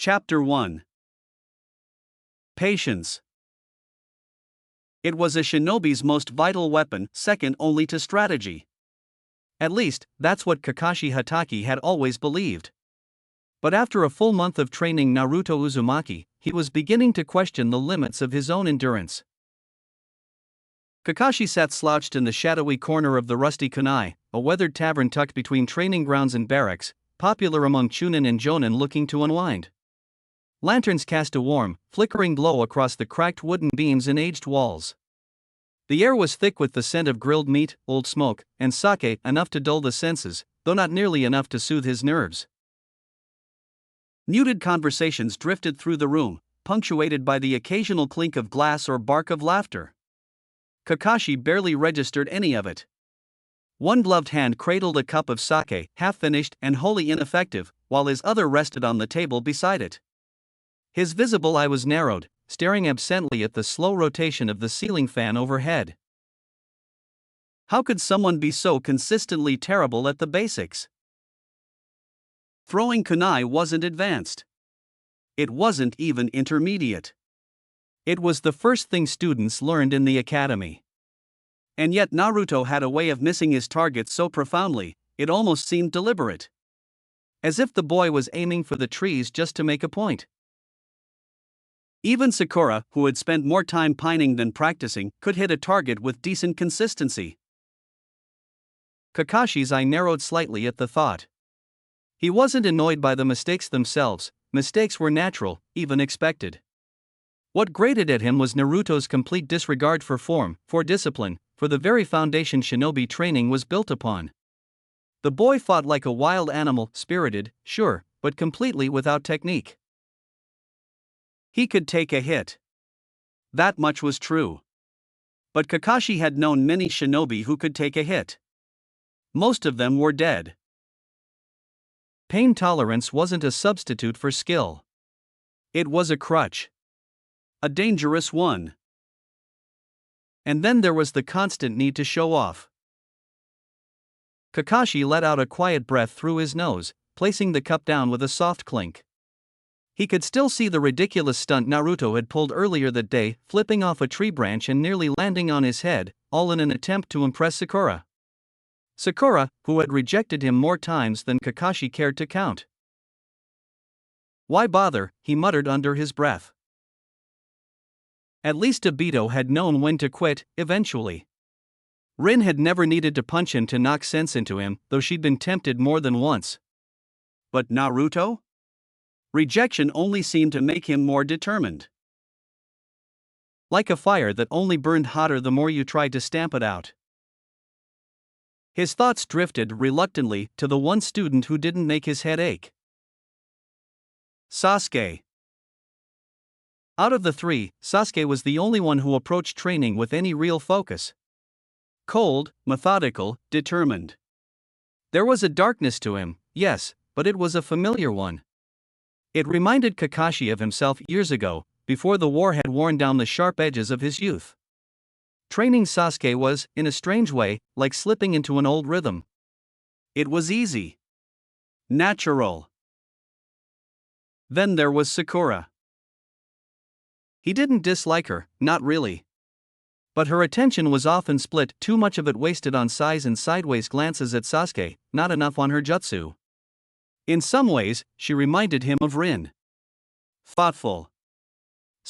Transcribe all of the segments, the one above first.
Chapter 1. Patience. It was a shinobi's most vital weapon, second only to strategy. At least, that's what Kakashi Hatake had always believed. But after a full month of training Naruto Uzumaki, he was beginning to question the limits of his own endurance. Kakashi sat slouched in the shadowy corner of the rusty kunai, a weathered tavern tucked between training grounds and barracks, popular among chunin and jonin looking to unwind. Lanterns cast a warm, flickering glow across the cracked wooden beams and aged walls. The air was thick with the scent of grilled meat, old smoke, and sake, enough to dull the senses, though not nearly enough to soothe his nerves. Muted conversations drifted through the room, punctuated by the occasional clink of glass or bark of laughter. Kakashi barely registered any of it. One gloved hand cradled a cup of sake, half-finished and wholly ineffective, while his other rested on the table beside it. His visible eye was narrowed, staring absently at the slow rotation of the ceiling fan overhead. How could someone be so consistently terrible at the basics? Throwing kunai wasn't advanced. It wasn't even intermediate. It was the first thing students learned in the academy. And yet Naruto had a way of missing his target so profoundly, it almost seemed deliberate. As if the boy was aiming for the trees just to make a point. Even Sakura, who had spent more time pining than practicing, could hit a target with decent consistency. Kakashi's eye narrowed slightly at the thought. He wasn't annoyed by the mistakes themselves, mistakes were natural, even expected. What grated at him was Naruto's complete disregard for form, for discipline, for the very foundation shinobi training was built upon. The boy fought like a wild animal, spirited, sure, but completely without technique. He could take a hit. That much was true. But Kakashi had known many shinobi who could take a hit. Most of them were dead. Pain tolerance wasn't a substitute for skill. It was a crutch. A dangerous one. And then there was the constant need to show off. Kakashi let out a quiet breath through his nose, placing the cup down with a soft clink. He could still see the ridiculous stunt Naruto had pulled earlier that day, flipping off a tree branch and nearly landing on his head, all in an attempt to impress Sakura. Sakura, who had rejected him more times than Kakashi cared to count. Why bother, he muttered under his breath. At least Obito had known when to quit, eventually. Rin had never needed to punch him to knock sense into him, though she'd been tempted more than once. But Naruto? Rejection only seemed to make him more determined. Like a fire that only burned hotter the more you tried to stamp it out. His thoughts drifted reluctantly to the one student who didn't make his head ache. Sasuke. Out of the three, Sasuke was the only one who approached training with any real focus. Cold, methodical, determined. There was a darkness to him, yes, but it was a familiar one. It reminded Kakashi of himself years ago, before the war had worn down the sharp edges of his youth. Training Sasuke was, in a strange way, like slipping into an old rhythm. It was easy. Natural. Then there was Sakura. He didn't dislike her, not really. But her attention was often split, too much of it wasted on sighs and sideways glances at Sasuke, not enough on her jutsu. In some ways, she reminded him of Rin. Thoughtful.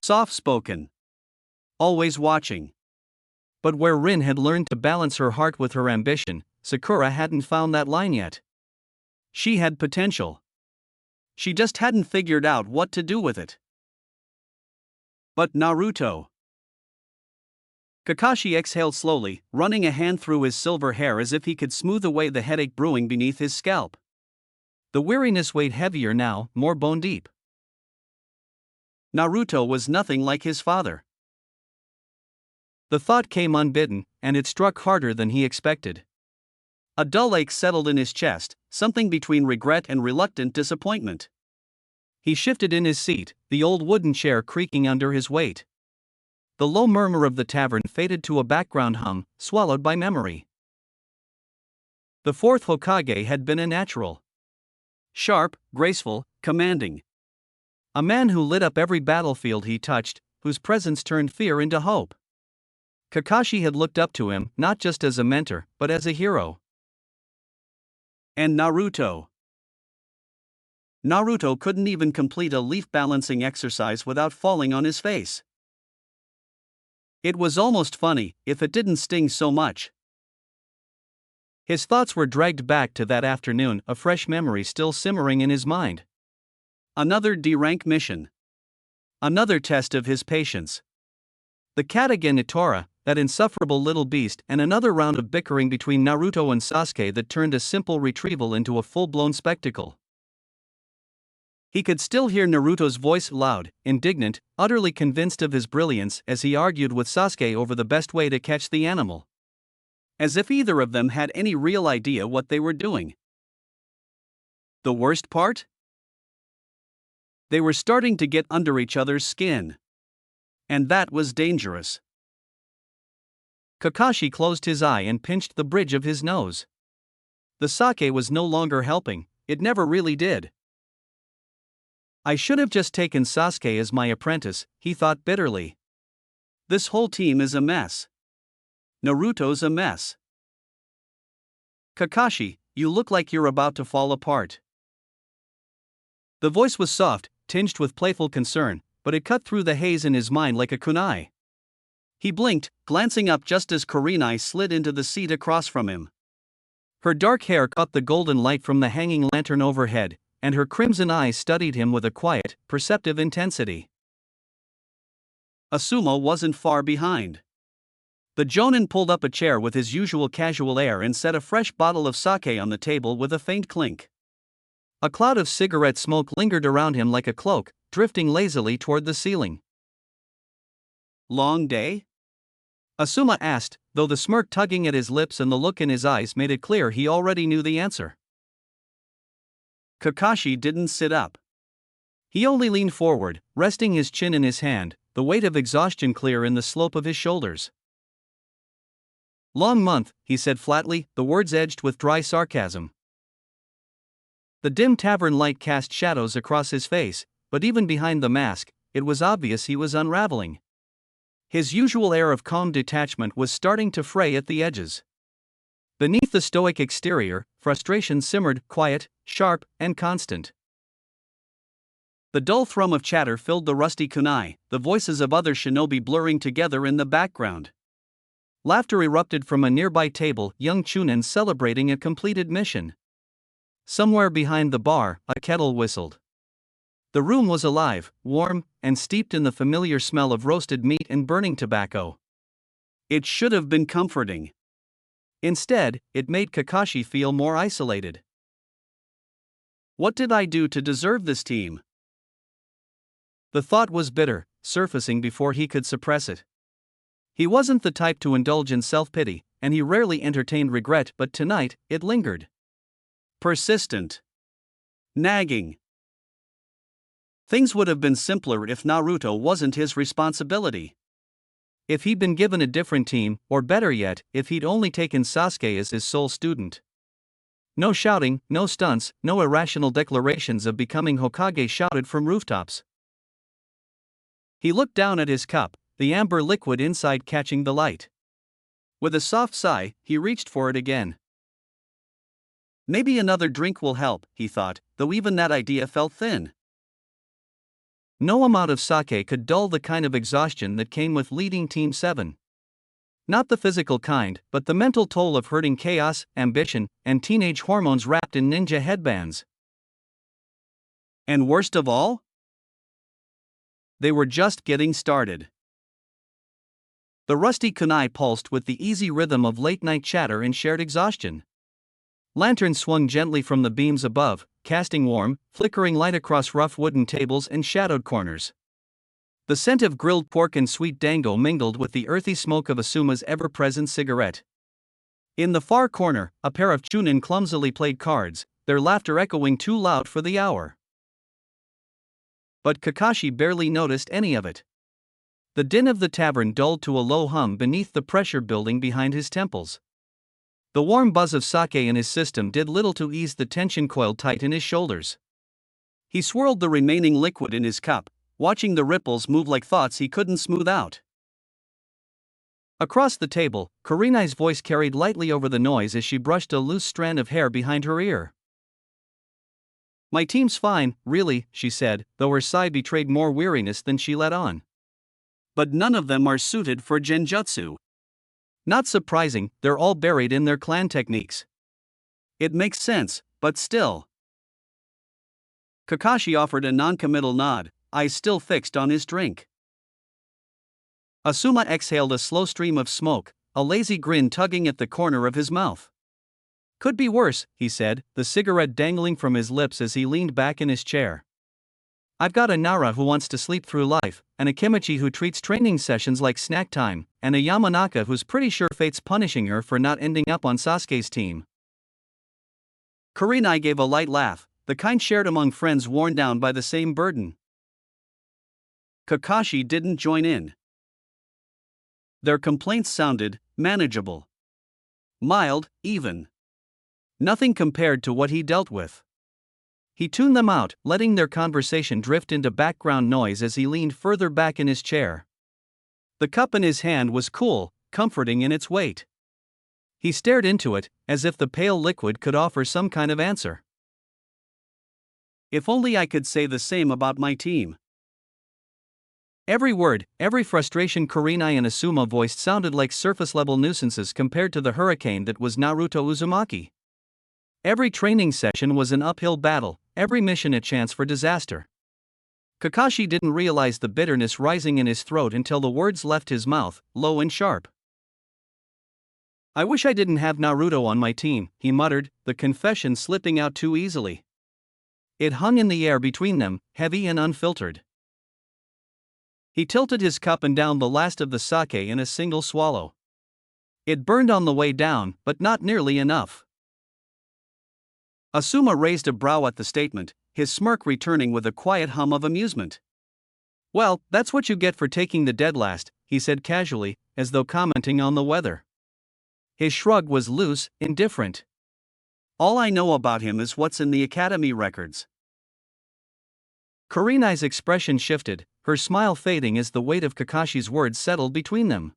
Soft-spoken. Always watching. But where Rin had learned to balance her heart with her ambition, Sakura hadn't found that line yet. She had potential. She just hadn't figured out what to do with it. But Naruto. Kakashi exhaled slowly, running a hand through his silver hair as if he could smooth away the headache brewing beneath his scalp. The weariness weighed heavier now, more bone-deep. Naruto was nothing like his father. The thought came unbidden, and it struck harder than he expected. A dull ache settled in his chest, something between regret and reluctant disappointment. He shifted in his seat, the old wooden chair creaking under his weight. The low murmur of the tavern faded to a background hum, swallowed by memory. The fourth Hokage had been a natural. Sharp, graceful, commanding. A man who lit up every battlefield he touched, whose presence turned fear into hope. Kakashi had looked up to him not just as a mentor, but as a hero. And Naruto. Naruto couldn't even complete a leaf balancing exercise without falling on his face. It was almost funny, if it didn't sting so much. His thoughts were dragged back to that afternoon, a fresh memory still simmering in his mind. Another D-rank mission. Another test of his patience. The Katagen Itora, that insufferable little beast, and another round of bickering between Naruto and Sasuke that turned a simple retrieval into a full-blown spectacle. He could still hear Naruto's voice, loud, indignant, utterly convinced of his brilliance, as he argued with Sasuke over the best way to catch the animal. As if either of them had any real idea what they were doing. The worst part? They were starting to get under each other's skin. And that was dangerous. Kakashi closed his eye and pinched the bridge of his nose. The sake was no longer helping, it never really did. I should have just taken Sasuke as my apprentice, he thought bitterly. This whole team is a mess. Naruto's a mess. Kakashi, you look like you're about to fall apart. The voice was soft, tinged with playful concern, but it cut through the haze in his mind like a kunai. He blinked, glancing up just as Kurenai slid into the seat across from him. Her dark hair caught the golden light from the hanging lantern overhead, and her crimson eyes studied him with a quiet, perceptive intensity. Asuma wasn't far behind. The jonin pulled up a chair with his usual casual air and set a fresh bottle of sake on the table with a faint clink. A cloud of cigarette smoke lingered around him like a cloak, drifting lazily toward the ceiling. Long day? Asuma asked, though the smirk tugging at his lips and the look in his eyes made it clear he already knew the answer. Kakashi didn't sit up. He only leaned forward, resting his chin in his hand, the weight of exhaustion clear in the slope of his shoulders. Long month, he said flatly, the words edged with dry sarcasm. The dim tavern light cast shadows across his face, but even behind the mask, it was obvious he was unraveling. His usual air of calm detachment was starting to fray at the edges. Beneath the stoic exterior, frustration simmered, quiet, sharp, and constant. The dull thrum of chatter filled the rusty kunai, the voices of other shinobi blurring together in the background. Laughter erupted from a nearby table, young chunin celebrating a completed mission. Somewhere behind the bar, a kettle whistled. The room was alive, warm, and steeped in the familiar smell of roasted meat and burning tobacco. It should have been comforting. Instead, it made Kakashi feel more isolated. What did I do to deserve this team? The thought was bitter, surfacing before he could suppress it. He wasn't the type to indulge in self-pity, and he rarely entertained regret, but tonight, it lingered. Persistent. Nagging. Things would have been simpler if Naruto wasn't his responsibility. If he'd been given a different team, or better yet, if he'd only taken Sasuke as his sole student. No shouting, no stunts, no irrational declarations of becoming Hokage shouted from rooftops. He looked down at his cup, the amber liquid inside catching the light. With a soft sigh, he reached for it again. Maybe another drink will help, he thought, though even that idea felt thin. No amount of sake could dull the kind of exhaustion that came with leading Team 7. Not the physical kind, but the mental toll of herding chaos, ambition, and teenage hormones wrapped in ninja headbands. And worst of all? They were just getting started. The rusty kunai pulsed with the easy rhythm of late-night chatter and shared exhaustion. Lanterns swung gently from the beams above, casting warm, flickering light across rough wooden tables and shadowed corners. The scent of grilled pork and sweet dango mingled with the earthy smoke of Asuma's ever-present cigarette. In the far corner, a pair of chunin clumsily played cards, their laughter echoing too loud for the hour. But Kakashi barely noticed any of it. The din of the tavern dulled to a low hum beneath the pressure building behind his temples. The warm buzz of sake in his system did little to ease the tension coiled tight in his shoulders. He swirled the remaining liquid in his cup, watching the ripples move like thoughts he couldn't smooth out. Across the table, Kurenai's voice carried lightly over the noise as she brushed a loose strand of hair behind her ear. "My team's fine, really," she said, though her sigh betrayed more weariness than she let on. "But none of them are suited for genjutsu." "Not surprising, they're all buried in their clan techniques." "It makes sense, but still." Kakashi offered a non-committal nod, eyes still fixed on his drink. Asuma exhaled a slow stream of smoke, a lazy grin tugging at the corner of his mouth. "Could be worse," he said, the cigarette dangling from his lips as he leaned back in his chair. "I've got a Nara who wants to sleep through life, and a Kimichi who treats training sessions like snack time, and a Yamanaka who's pretty sure fate's punishing her for not ending up on Sasuke's team." Kurenai gave a light laugh, the kind shared among friends worn down by the same burden. Kakashi didn't join in. Their complaints sounded manageable. Mild, even. Nothing compared to what he dealt with. He tuned them out, letting their conversation drift into background noise as he leaned further back in his chair. The cup in his hand was cool, comforting in its weight. He stared into it, as if the pale liquid could offer some kind of answer. "If only I could say the same about my team." Every word, every frustration Kurenai and Asuma voiced sounded like surface-level nuisances compared to the hurricane that was Naruto Uzumaki. Every training session was an uphill battle, every mission a chance for disaster. Kakashi didn't realize the bitterness rising in his throat until the words left his mouth, low and sharp. "I wish I didn't have Naruto on my team," he muttered, the confession slipping out too easily. It hung in the air between them, heavy and unfiltered. He tilted his cup and downed the last of the sake in a single swallow. It burned on the way down, but not nearly enough. Asuma raised a brow at the statement, his smirk returning with a quiet hum of amusement. "Well, that's what you get for taking the dead last," he said casually, as though commenting on the weather. His shrug was loose, indifferent. "All I know about him is what's in the academy records." Kurenai's expression shifted, her smile fading as the weight of Kakashi's words settled between them.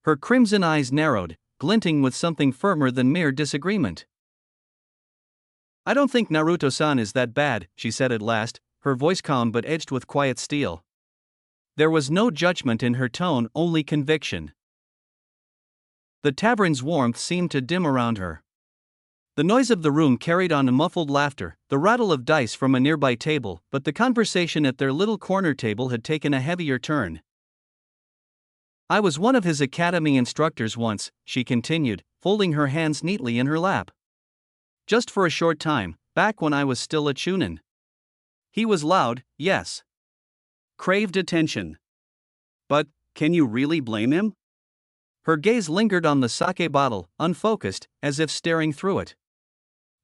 Her crimson eyes narrowed, glinting with something firmer than mere disagreement. "I don't think Naruto-san is that bad," she said at last, her voice calm but edged with quiet steel. There was no judgment in her tone, only conviction. The tavern's warmth seemed to dim around her. The noise of the room carried on a muffled laughter, the rattle of dice from a nearby table, but the conversation at their little corner table had taken a heavier turn. "I was one of his academy instructors once," she continued, folding her hands neatly in her lap. "Just for a short time, back when I was still a chunin. He was loud, yes. Craved attention. But, can you really blame him?" Her gaze lingered on the sake bottle, unfocused, as if staring through it.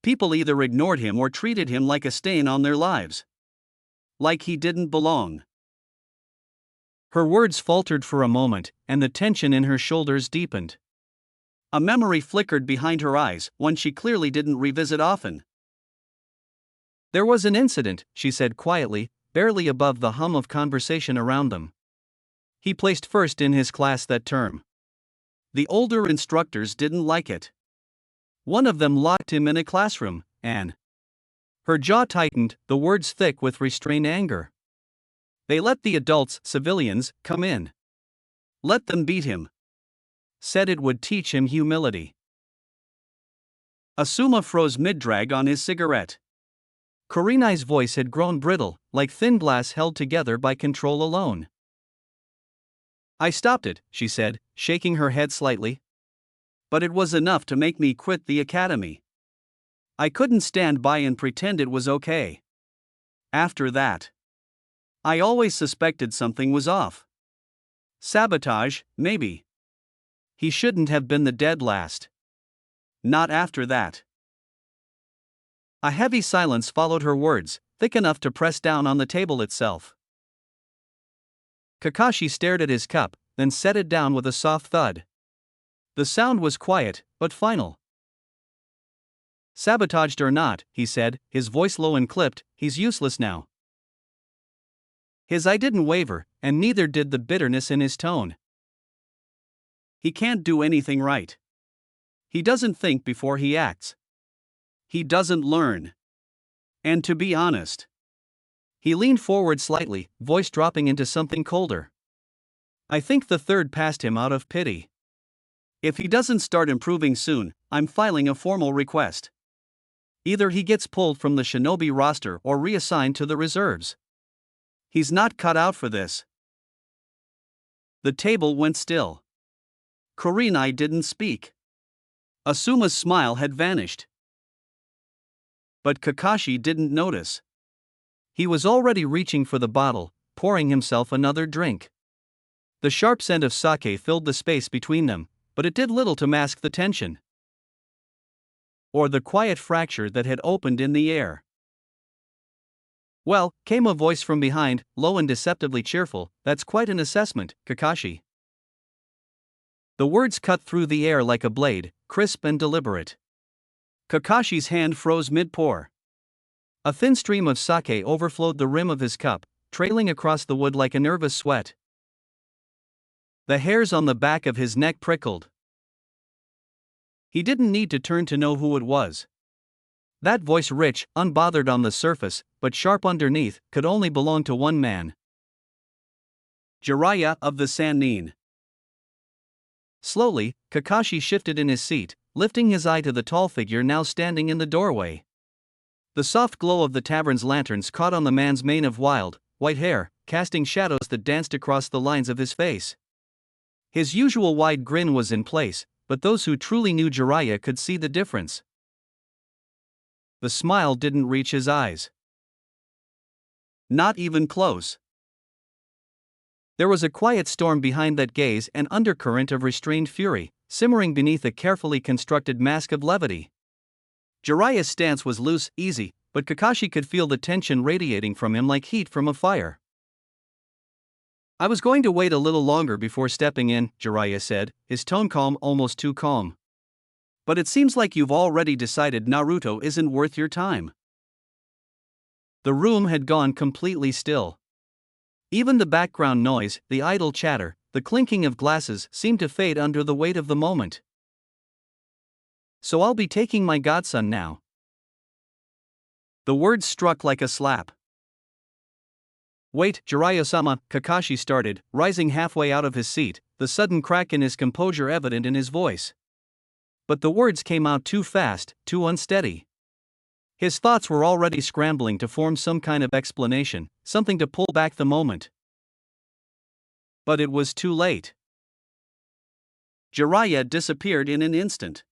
"People either ignored him or treated him like a stain on their lives. Like he didn't belong." Her words faltered for a moment, and the tension in her shoulders deepened. A memory flickered behind her eyes, one she clearly didn't revisit often. "There was an incident," she said quietly, barely above the hum of conversation around them. "He placed first in his class that term. The older instructors didn't like it. One of them locked him in a classroom, and..." Her jaw tightened, the words thick with restrained anger. "They let the adults, civilians, come in. Let them beat him. Said it would teach him humility." Asuma froze mid-drag on his cigarette. Kurenai's voice had grown brittle, like thin glass held together by control alone. "I stopped it," she said, shaking her head slightly. "But it was enough to make me quit the academy. I couldn't stand by and pretend it was okay. After that, I always suspected something was off. Sabotage, maybe. He shouldn't have been the dead last. Not after that." A heavy silence followed her words, thick enough to press down on the table itself. Kakashi stared at his cup, then set it down with a soft thud. The sound was quiet, but final. Sabotaged or not, he said, his voice low and clipped, he's useless now. His eye didn't waver, and neither did the bitterness in his tone. He can't do anything right. He doesn't think before he acts. He doesn't learn. And to be honest. He leaned forward slightly, voice dropping into something colder. I think the third passed him out of pity. If he doesn't start improving soon, I'm filing a formal request. Either he gets pulled from the shinobi roster or reassigned to the reserves. He's not cut out for this. The table went still. Kurenai didn't speak. Asuma's smile had vanished. But Kakashi didn't notice. He was already reaching for the bottle, pouring himself another drink. The sharp scent of sake filled the space between them, but it did little to mask the tension. Or the quiet fracture that had opened in the air. Well, came a voice from behind, low and deceptively cheerful, that's quite an assessment, Kakashi. The words cut through the air like a blade, crisp and deliberate. Kakashi's hand froze mid-pour. A thin stream of sake overflowed the rim of his cup, trailing across the wood like a nervous sweat. The hairs on the back of his neck prickled. He didn't need to turn to know who it was. That voice, rich, unbothered on the surface, but sharp underneath, could only belong to one man. Jiraiya of the Sannin. Slowly, Kakashi shifted in his seat, lifting his eye to the tall figure now standing in the doorway. The soft glow of the tavern's lanterns caught on the man's mane of wild, white hair, casting shadows that danced across the lines of his face. His usual wide grin was in place, but those who truly knew Jiraiya could see the difference. The smile didn't reach his eyes. Not even close. There was a quiet storm behind that gaze, an undercurrent of restrained fury, simmering beneath a carefully constructed mask of levity. Jiraiya's stance was loose, easy, but Kakashi could feel the tension radiating from him like heat from a fire. I was going to wait a little longer before stepping in, Jiraiya said, his tone calm, almost too calm. But it seems like you've already decided Naruto isn't worth your time. The room had gone completely still. Even the background noise, the idle chatter, the clinking of glasses seemed to fade under the weight of the moment. So I'll be taking my godson now. The words struck like a slap. Wait, Jiraiya-sama, Kakashi started, rising halfway out of his seat, the sudden crack in his composure evident in his voice. But the words came out too fast, too unsteady. His thoughts were already scrambling to form some kind of explanation, something to pull back the moment. But it was too late. Jiraiya disappeared in an instant.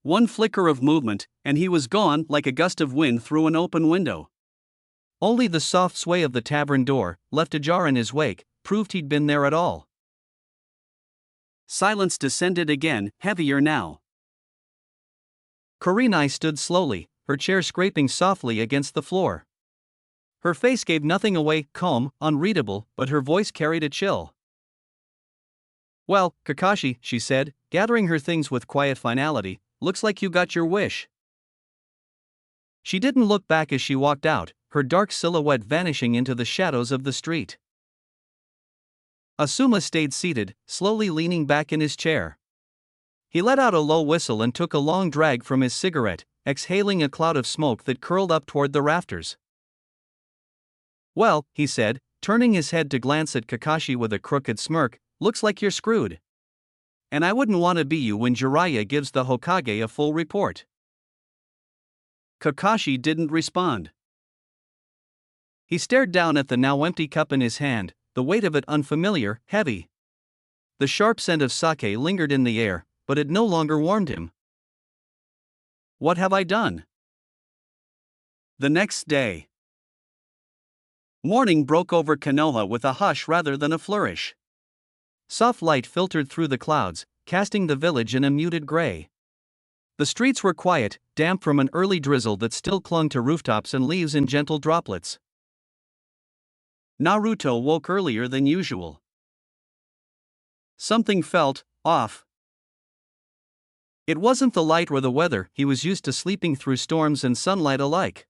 One flicker of movement, and he was gone like a gust of wind through an open window. Only the soft sway of the tavern door, left ajar in his wake, proved he'd been there at all. Silence descended again, heavier now. Kurenai stood slowly, her chair scraping softly against the floor. Her face gave nothing away, calm, unreadable, but her voice carried a chill. Well, Kakashi, she said, gathering her things with quiet finality, looks like you got your wish. She didn't look back as she walked out, her dark silhouette vanishing into the shadows of the street. Asuma stayed seated, slowly leaning back in his chair. He let out a low whistle and took a long drag from his cigarette, exhaling a cloud of smoke that curled up toward the rafters. Well, he said, turning his head to glance at Kakashi with a crooked smirk, looks like you're screwed. And I wouldn't want to be you when Jiraiya gives the Hokage a full report. Kakashi didn't respond. He stared down at the now empty cup in his hand, the weight of it unfamiliar, heavy. The sharp scent of sake lingered in the air, but it no longer warmed him. What have I done? The next day. Morning broke over Konoha with a hush rather than a flourish. Soft light filtered through the clouds, casting the village in a muted gray. The streets were quiet, damp from an early drizzle that still clung to rooftops and leaves in gentle droplets. Naruto woke earlier than usual. Something felt off. It wasn't the light or the weather, he was used to sleeping through storms and sunlight alike.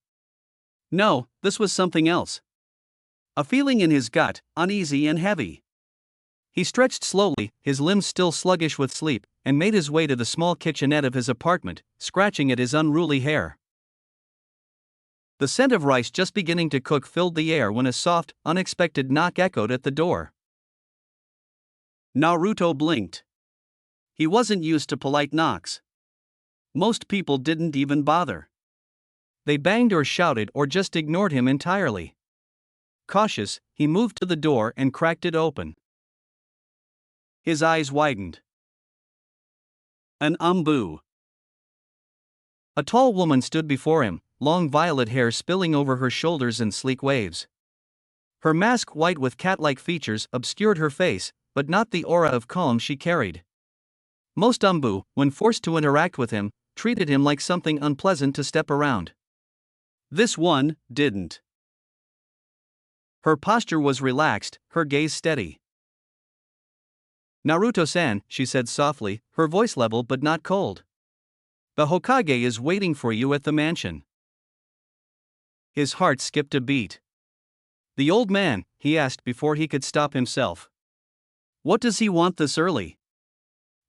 No, this was something else. A feeling in his gut, uneasy and heavy. He stretched slowly, his limbs still sluggish with sleep, and made his way to the small kitchenette of his apartment, scratching at his unruly hair. The scent of rice just beginning to cook filled the air when a soft, unexpected knock echoed at the door. Naruto blinked. He wasn't used to polite knocks. Most people didn't even bother. They banged or shouted or just ignored him entirely. Cautious, he moved to the door and cracked it open. His eyes widened. An umbu. A tall woman stood before him, long violet hair spilling over her shoulders in sleek waves. Her mask, white with cat-like features, obscured her face, but not the aura of calm she carried. Most umbu, when forced to interact with him, treated him like something unpleasant to step around. This one didn't. Her posture was relaxed, her gaze steady. "Naruto-san," she said softly, her voice level but not cold. "The Hokage is waiting for you at the mansion." His heart skipped a beat. "The old man?" he asked before he could stop himself. "What does he want this early?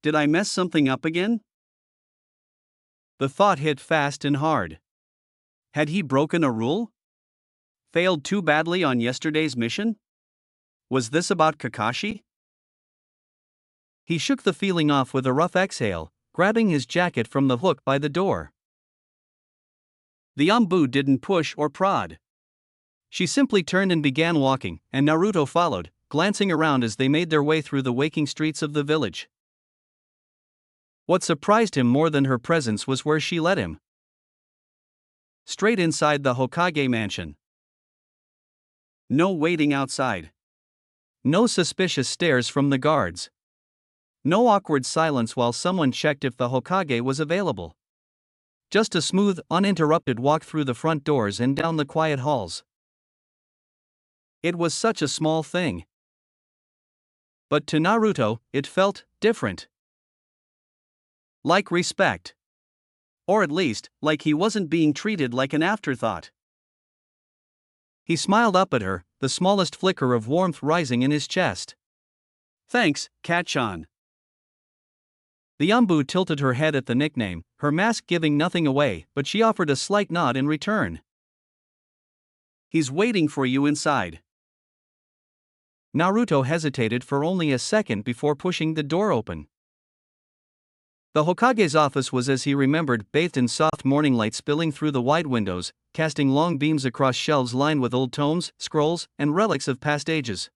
Did I mess something up again?" The thought hit fast and hard. Had he broken a rule? Failed too badly on yesterday's mission? Was this about Kakashi? He shook the feeling off with a rough exhale, grabbing his jacket from the hook by the door. The umbu didn't push or prod. She simply turned and began walking, and Naruto followed, glancing around as they made their way through the waking streets of the village. What surprised him more than her presence was where she led him. Straight inside the Hokage mansion. No waiting outside. No suspicious stares from the guards. No awkward silence while someone checked if the Hokage was available. Just a smooth, uninterrupted walk through the front doors and down the quiet halls. It was such a small thing. But to Naruto, it felt different. Like respect. Or at least, like he wasn't being treated like an afterthought. He smiled up at her, the smallest flicker of warmth rising in his chest. "Thanks, Kat-chan." The umbu tilted her head at the nickname, her mask giving nothing away, but she offered a slight nod in return. "He's waiting for you inside." Naruto hesitated for only a second before pushing the door open. The Hokage's office was as he remembered, bathed in soft morning light spilling through the wide windows, casting long beams across shelves lined with old tomes, scrolls, and relics of past ages.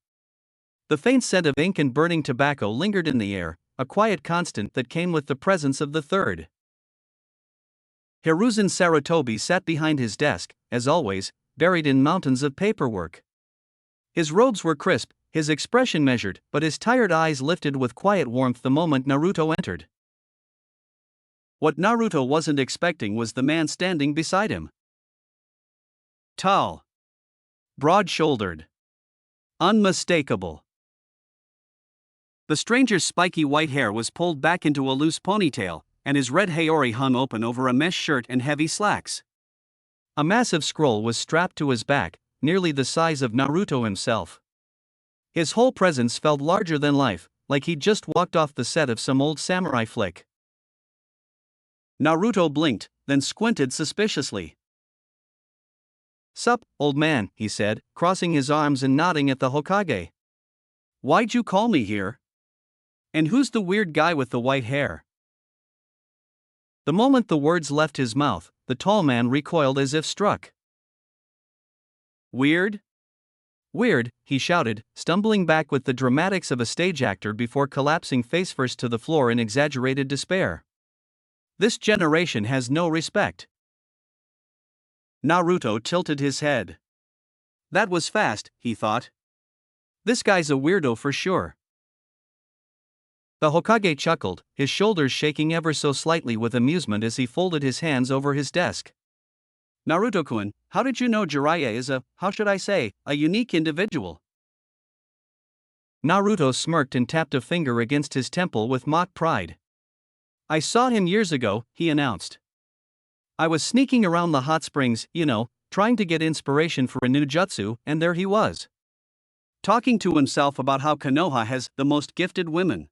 The faint scent of ink and burning tobacco lingered in the air, a quiet constant that came with the presence of the third. Hiruzen Sarutobi sat behind his desk, as always, buried in mountains of paperwork. His robes were crisp, his expression measured, but his tired eyes lifted with quiet warmth the moment Naruto entered. What Naruto wasn't expecting was the man standing beside him. Tall. Broad-shouldered. Unmistakable. The stranger's spiky white hair was pulled back into a loose ponytail, and his red haori hung open over a mesh shirt and heavy slacks. A massive scroll was strapped to his back, nearly the size of Naruto himself. His whole presence felt larger than life, like he'd just walked off the set of some old samurai flick. Naruto blinked, then squinted suspiciously. "Sup, old man," he said, crossing his arms and nodding at the Hokage. "Why'd you call me here? And who's the weird guy with the white hair?" The moment the words left his mouth, the tall man recoiled as if struck. "Weird? Weird," he shouted, stumbling back with the dramatics of a stage actor before collapsing face-first to the floor in exaggerated despair. "This generation has no respect." Naruto tilted his head. That was fast, he thought. This guy's a weirdo for sure. The Hokage chuckled, his shoulders shaking ever so slightly with amusement as he folded his hands over his desk. "Naruto-kun, how did you know Jiraiya is a unique individual?" Naruto smirked and tapped a finger against his temple with mock pride. I saw him years ago, he announced. I was sneaking around the hot springs, trying to get inspiration for a new jutsu, and there he was. Talking to himself about how Konoha has the most gifted women.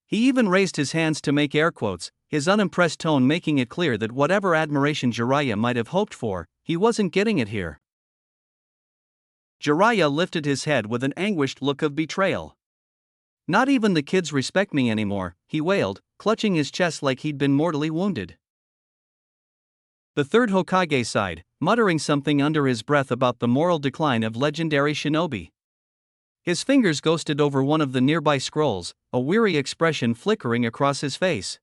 He even raised his hands to make air quotes, his unimpressed tone making it clear that whatever admiration Jiraiya might have hoped for, he wasn't getting it here. Jiraiya lifted his head with an anguished look of betrayal. Not even the kids respect me anymore, he wailed, clutching his chest like he'd been mortally wounded. The third Hokage sighed, muttering something under his breath about the moral decline of legendary shinobi. His fingers ghosted over one of the nearby scrolls, a weary expression flickering across his face.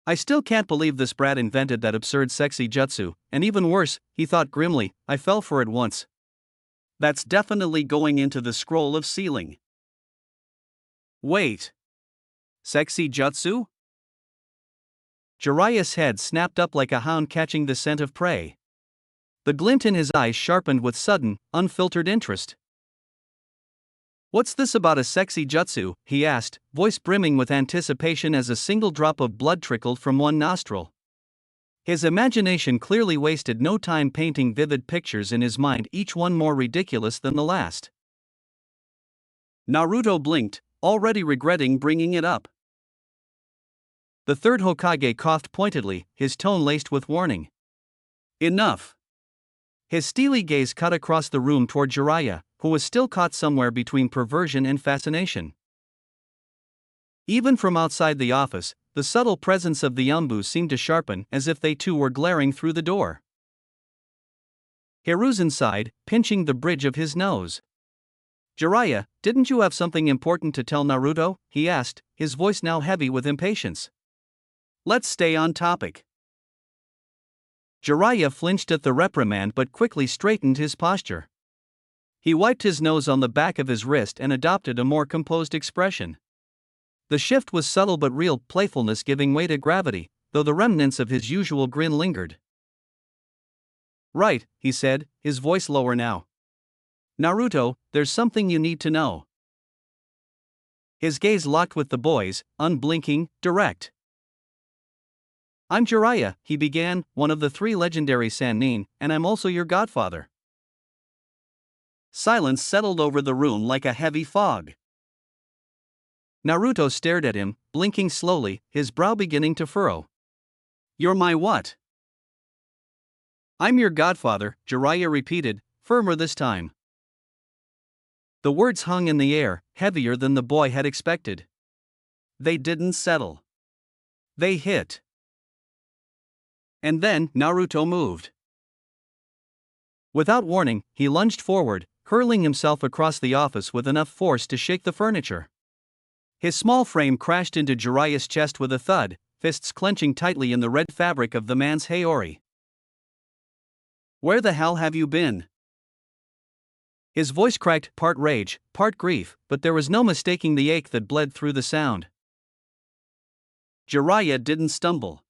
I still can't believe this brat invented that absurd sexy jutsu, and even worse, he thought grimly, I fell for it once. That's definitely going into the scroll of sealing. Wait. Sexy jutsu? Jiraiya's head snapped up like a hound catching the scent of prey. The glint in his eyes sharpened with sudden, unfiltered interest. What's this about a sexy jutsu? He asked, voice brimming with anticipation as a single drop of blood trickled from one nostril. His imagination clearly wasted no time painting vivid pictures in his mind, each one more ridiculous than the last. Naruto blinked, already regretting bringing it up. The third Hokage coughed pointedly, his tone laced with warning. Enough. His steely gaze cut across the room toward Jiraiya, who was still caught somewhere between perversion and fascination. Even from outside the office, the subtle presence of the Yambu seemed to sharpen, as if they too were glaring through the door. Hiruzen sighed, pinching the bridge of his nose. Jiraiya, didn't you have something important to tell Naruto? He asked, his voice now heavy with impatience. Let's stay on topic. Jiraiya flinched at the reprimand but quickly straightened his posture. He wiped his nose on the back of his wrist and adopted a more composed expression. The shift was subtle but real, playfulness giving way to gravity, though the remnants of his usual grin lingered. Right, he said, his voice lower now. Naruto, there's something you need to know. His gaze locked with the boy's, unblinking, direct. I'm Jiraiya, he began, one of the three legendary Sannin, and I'm also your godfather. Silence settled over the room like a heavy fog. Naruto stared at him, blinking slowly, his brow beginning to furrow. You're my what? I'm your godfather, Jiraiya repeated, firmer this time. The words hung in the air, heavier than the boy had expected. They didn't settle. They hit. And then Naruto moved. Without warning, he lunged forward, hurling himself across the office with enough force to shake the furniture. His small frame crashed into Jiraiya's chest with a thud, fists clenching tightly in the red fabric of the man's haori. Where the hell have you been? His voice cracked, part rage, part grief, but there was no mistaking the ache that bled through the sound. Jiraiya didn't stumble.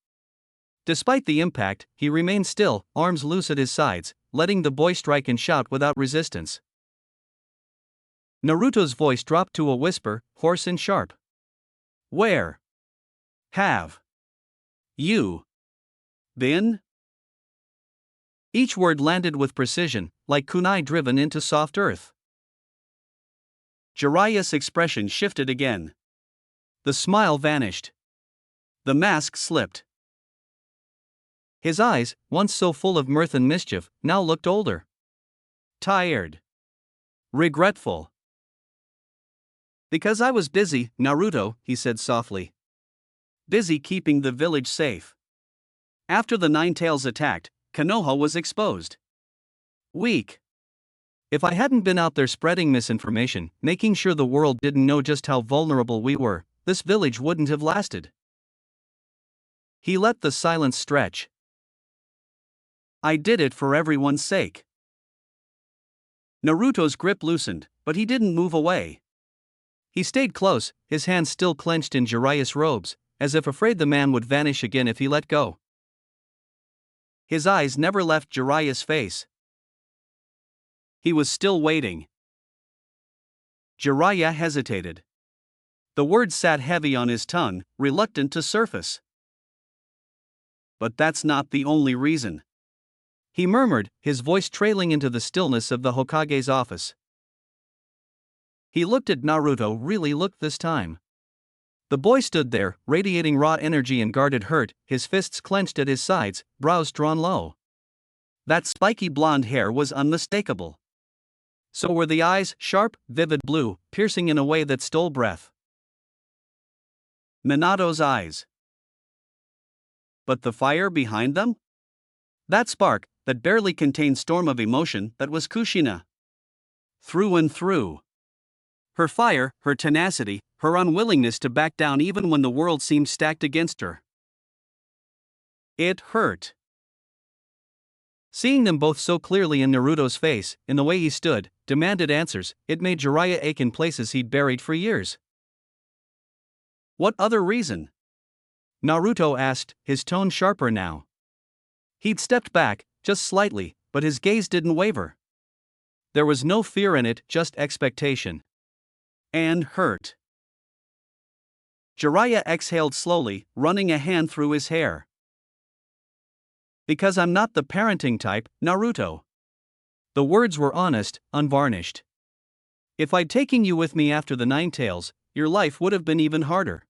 Despite the impact, he remained still, arms loose at his sides, letting the boy strike and shout without resistance. Naruto's voice dropped to a whisper, hoarse and sharp. Where have you been? Each word landed with precision, like kunai driven into soft earth. Jiraiya's expression shifted again. The smile vanished. The mask slipped. His eyes, once so full of mirth and mischief, now looked older. Tired. Regretful. Because I was busy, Naruto, he said softly. Busy keeping the village safe. After the Nine-Tails attacked, Konoha was exposed. Weak. If I hadn't been out there spreading misinformation, making sure the world didn't know just how vulnerable we were, this village wouldn't have lasted. He let the silence stretch. I did it for everyone's sake. Naruto's grip loosened, but he didn't move away. He stayed close, his hands still clenched in Jiraiya's robes, as if afraid the man would vanish again if he let go. His eyes never left Jiraiya's face. He was still waiting. Jiraiya hesitated. The words sat heavy on his tongue, reluctant to surface. But that's not the only reason. He murmured, his voice trailing into the stillness of the Hokage's office. He looked at Naruto, really looked this time. The boy stood there, radiating raw energy and guarded hurt, his fists clenched at his sides, brows drawn low. That spiky blonde hair was unmistakable. So were the eyes, sharp, vivid blue, piercing in a way that stole breath. Minato's eyes. But the fire behind them? That spark, that barely contained storm of emotion, that was Kushina. Through and through. Her fire, her tenacity, her unwillingness to back down even when the world seemed stacked against her. It hurt. Seeing them both so clearly in Naruto's face, in the way he stood, demanded answers, it made Jiraiya ache in places he'd buried for years. What other reason? Naruto asked, his tone sharper now. He'd stepped back, just slightly, but his gaze didn't waver. There was no fear in it, just expectation. And hurt. Jiraiya exhaled slowly, running a hand through his hair. Because I'm not the parenting type, Naruto. The words were honest, unvarnished. If I'd taken you with me after the Nine Tails, your life would have been even harder.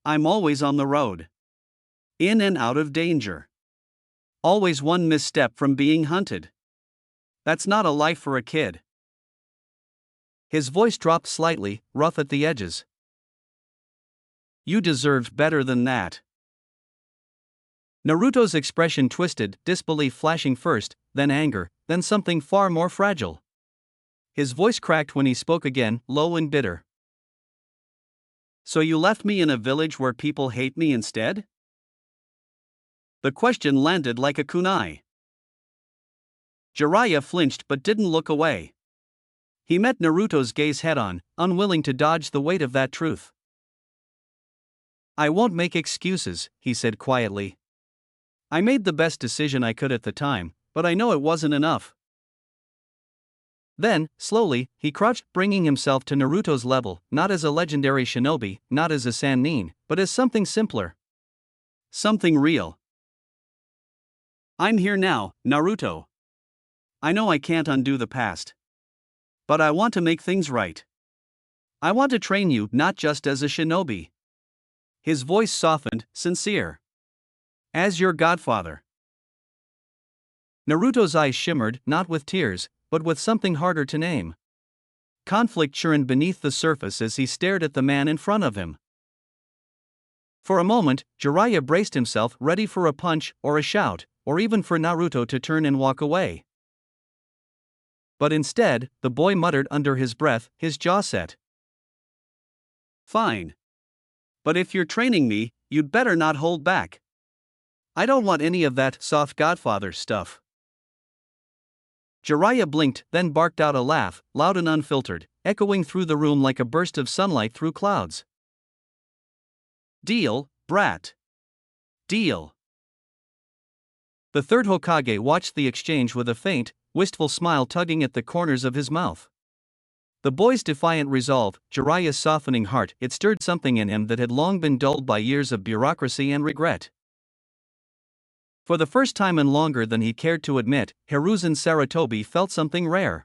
I'm always on the road. In and out of danger. Always one misstep from being hunted. That's not a life for a kid. His voice dropped slightly, rough at the edges. You deserved better than that. Naruto's expression twisted, disbelief flashing first, then anger, then something far more fragile. His voice cracked when he spoke again, low and bitter. So you left me in a village where people hate me instead? The question landed like a kunai. Jiraiya flinched but didn't look away. He met Naruto's gaze head-on, unwilling to dodge the weight of that truth. I won't make excuses, he said quietly. I made the best decision I could at the time, but I know it wasn't enough. Then, slowly, he crouched, bringing himself to Naruto's level, not as a legendary shinobi, not as a Sannin, but as something simpler. Something real. I'm here now, Naruto. I know I can't undo the past. But I want to make things right. I want to train you not just as a shinobi. His voice softened, sincere. As your godfather. Naruto's eyes shimmered, not with tears, but with something harder to name. Conflict churned beneath the surface as he stared at the man in front of him. For a moment, Jiraiya braced himself, ready for a punch, or a shout, or even for Naruto to turn and walk away. But instead, the boy muttered under his breath, his jaw set. Fine. But if you're training me, you'd better not hold back. I don't want any of that soft godfather stuff. Jiraiya blinked, then barked out a laugh, loud and unfiltered, echoing through the room like a burst of sunlight through clouds. Deal, brat. Deal. The third Hokage watched the exchange with a faint, wistful smile tugging at the corners of his mouth. The boy's defiant resolve, Jiraiya's softening heart, it stirred something in him that had long been dulled by years of bureaucracy and regret. For the first time and longer than he cared to admit, Hiruzen Sarutobi felt something rare.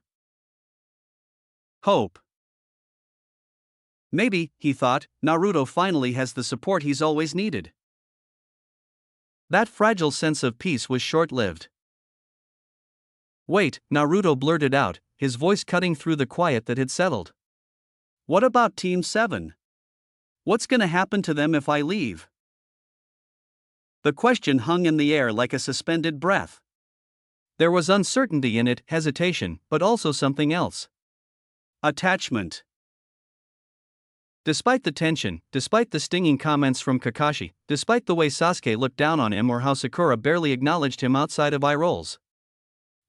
Hope. Maybe, he thought, Naruto finally has the support he's always needed. That fragile sense of peace was short-lived. Wait, Naruto blurted out, his voice cutting through the quiet that had settled. What about Team 7? What's gonna happen to them if I leave? The question hung in the air like a suspended breath. There was uncertainty in it, hesitation, but also something else. Attachment. Despite the tension, despite the stinging comments from Kakashi, despite the way Sasuke looked down on him or how Sakura barely acknowledged him outside of eye rolls,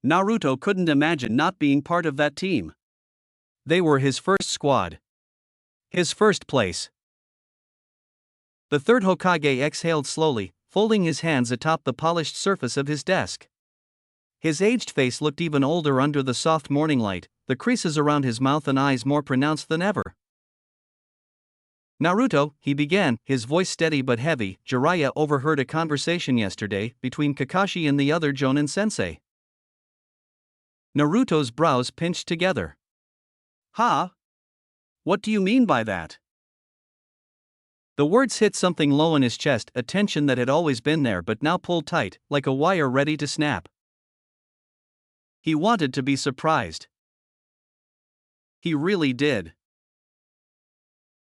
Naruto couldn't imagine not being part of that team. They were his first squad. His first place. The third Hokage exhaled slowly, folding his hands atop the polished surface of his desk. His aged face looked even older under the soft morning light, the creases around his mouth and eyes more pronounced than ever. Naruto, he began, his voice steady but heavy. Jiraiya overheard a conversation yesterday between Kakashi and the other Jonin sensei. Naruto's brows pinched together. Huh? What do you mean by that? The words hit something low in his chest, a tension that had always been there but now pulled tight, like a wire ready to snap. He wanted to be surprised. He really did.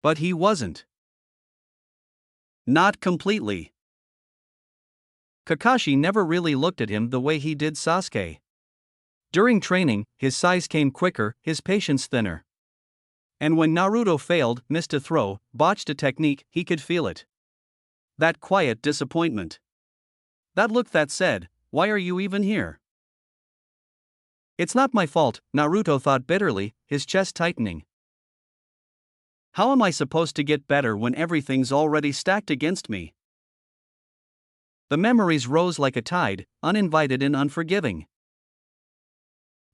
But he wasn't. Not completely. Kakashi never really looked at him the way he did Sasuke. During training, his size came quicker, his patience thinner. And when Naruto failed, missed a throw, botched a technique, he could feel it. That quiet disappointment. That look that said, "Why are you even here?" It's not my fault, Naruto thought bitterly, his chest tightening. How am I supposed to get better when everything's already stacked against me? The memories rose like a tide, uninvited and unforgiving.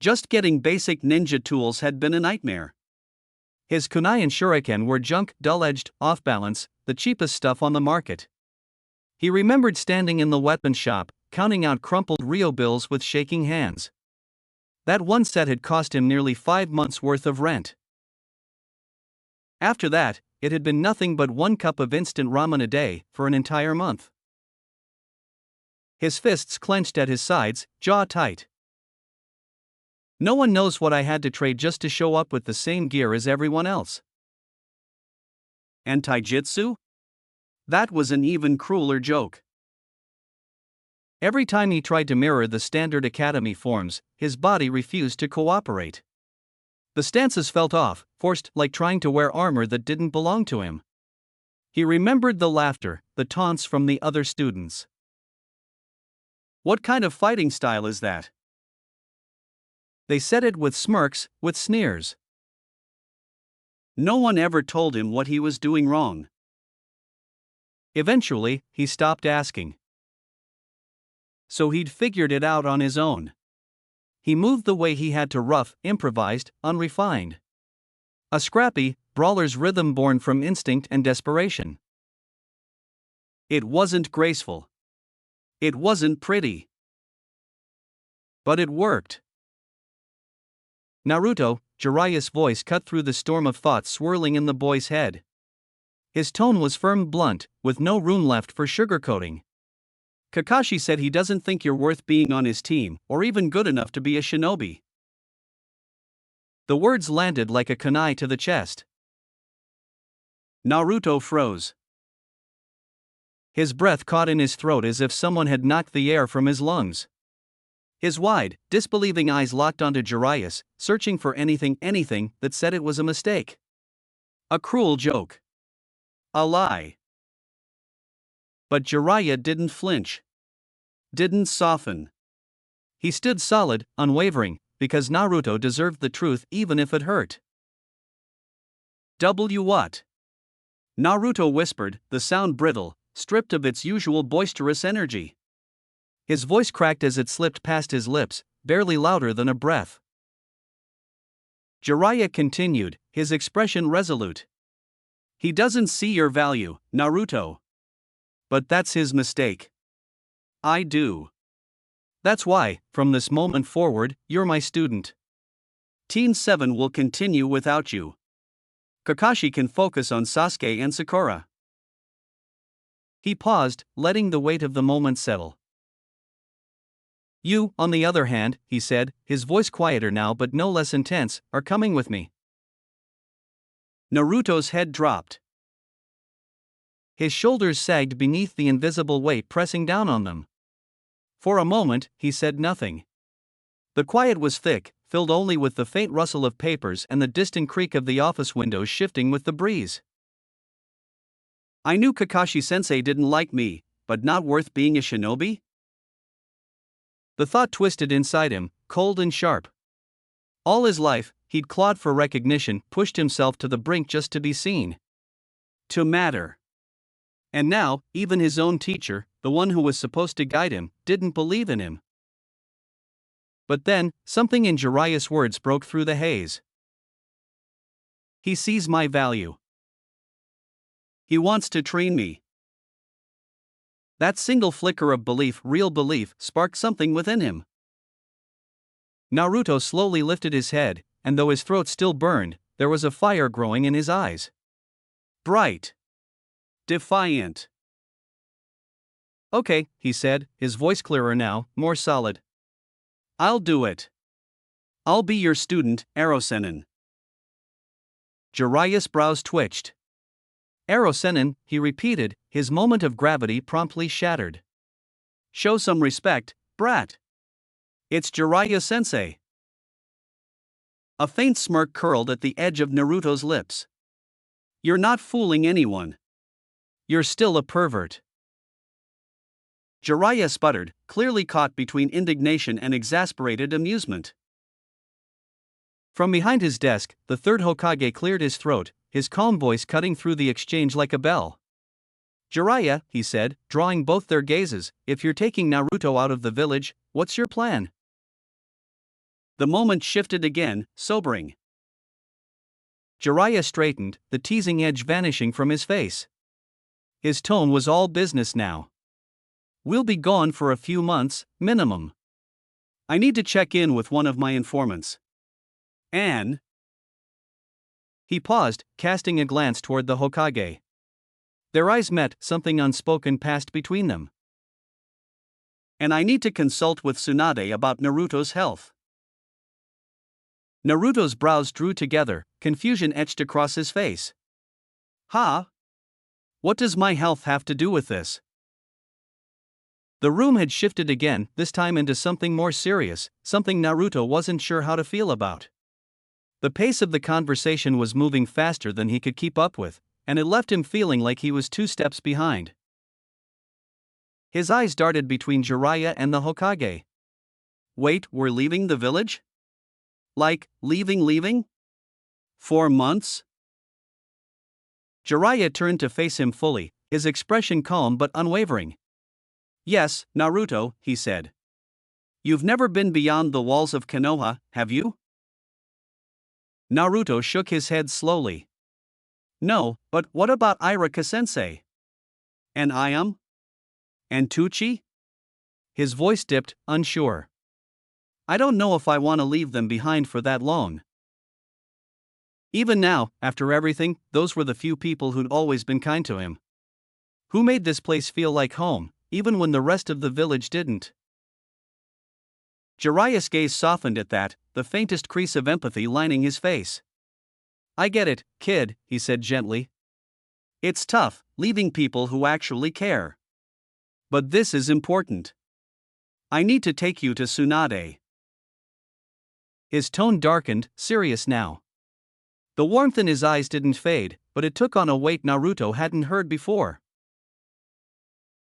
Just getting basic ninja tools had been a nightmare. His kunai and shuriken were junk, dull-edged, off-balance, the cheapest stuff on the market. He remembered standing in the weapon shop, counting out crumpled Rio bills with shaking hands. That one set had cost him nearly 5 months' worth of rent. After that, it had been nothing but 1 cup of instant ramen a day, for an entire month. His fists clenched at his sides, jaw tight. No one knows what I had to trade just to show up with the same gear as everyone else. And taijutsu? That was an even crueler joke. Every time he tried to mirror the standard academy forms, his body refused to cooperate. The stances felt off, forced, like trying to wear armor that didn't belong to him. He remembered the laughter, the taunts from the other students. What kind of fighting style is that? They said it with smirks, with sneers. No one ever told him what he was doing wrong. Eventually, he stopped asking. So he'd figured it out on his own. He moved the way he had to, rough, improvised, unrefined. A scrappy, brawler's rhythm born from instinct and desperation. It wasn't graceful. It wasn't pretty. But it worked. Naruto, Jiraiya's voice cut through the storm of thoughts swirling in the boy's head. His tone was firm, blunt, with no room left for sugarcoating. Kakashi said he doesn't think you're worth being on his team, or even good enough to be a shinobi. The words landed like a kunai to the chest. Naruto froze. His breath caught in his throat as if someone had knocked the air from his lungs. His wide, disbelieving eyes locked onto Jiraiya's, searching for anything that said it was a mistake. A cruel joke. A lie. But Jiraiya didn't flinch. Didn't soften. He stood solid, unwavering, because Naruto deserved the truth even if it hurt. What? Naruto whispered, the sound brittle, stripped of its usual boisterous energy. His voice cracked as it slipped past his lips, barely louder than a breath. Jiraiya continued, his expression resolute. He doesn't see your value, Naruto. But that's his mistake. I do. That's why, from this moment forward, you're my student. Teen 7 will continue without you. Kakashi can focus on Sasuke and Sakura. He paused, letting the weight of the moment settle. You, on the other hand, he said, his voice quieter now but no less intense, are coming with me. Naruto's head dropped. His shoulders sagged beneath the invisible weight pressing down on them. For a moment, he said nothing. The quiet was thick, filled only with the faint rustle of papers and the distant creak of the office windows shifting with the breeze. I knew Kakashi-sensei didn't like me, but not worth being a shinobi? The thought twisted inside him, cold and sharp. All his life, he'd clawed for recognition, pushed himself to the brink just to be seen. To matter. And now, even his own teacher, the one who was supposed to guide him, didn't believe in him. But then, something in Jiraiya's words broke through the haze. He sees my value. He wants to train me. That single flicker of belief, real belief, sparked something within him. Naruto slowly lifted his head, and though his throat still burned, there was a fire growing in his eyes. Bright. Defiant. Okay, he said, his voice clearer now, more solid. I'll do it. I'll be your student, Arrow-senin. Jiraiya's brows twitched. Arrow-senin, he repeated, his moment of gravity promptly shattered. Show some respect, brat. It's Jiraiya-sensei. A faint smirk curled at the edge of Naruto's lips. You're not fooling anyone. You're still a pervert. Jiraiya sputtered, clearly caught between indignation and exasperated amusement. From behind his desk, the third Hokage cleared his throat, his calm voice cutting through the exchange like a bell. Jiraiya, he said, drawing both their gazes, if you're taking Naruto out of the village, what's your plan? The moment shifted again, sobering. Jiraiya straightened, the teasing edge vanishing from his face. His tone was all business now. We'll be gone for a few months, minimum. I need to check in with one of my informants. Anne. He paused, casting a glance toward the Hokage. Their eyes met, something unspoken passed between them. And I need to consult with Tsunade about Naruto's health. Naruto's brows drew together, confusion etched across his face. Huh? What does my health have to do with this? The room had shifted again, this time into something more serious, something Naruto wasn't sure how to feel about. The pace of the conversation was moving faster than he could keep up with, and it left him feeling like he was 2 steps behind. His eyes darted between Jiraiya and the Hokage. Wait, we're leaving the village? Like, leaving? 4 months? Jiraiya turned to face him fully, his expression calm but unwavering. Yes, Naruto, he said. You've never been beyond the walls of Konoha, have you? Naruto shook his head slowly. No, but what about Irika-sensei? And Ayam? And Tucci? His voice dipped, unsure. I don't know if I want to leave them behind for that long. Even now, after everything, those were the few people who'd always been kind to him. Who made this place feel like home, even when the rest of the village didn't. Jiraiya's gaze softened at that, the faintest crease of empathy lining his face. I get it, kid, he said gently. It's tough, leaving people who actually care. But this is important. I need to take you to Tsunade. His tone darkened, serious now. The warmth in his eyes didn't fade, but it took on a weight Naruto hadn't heard before.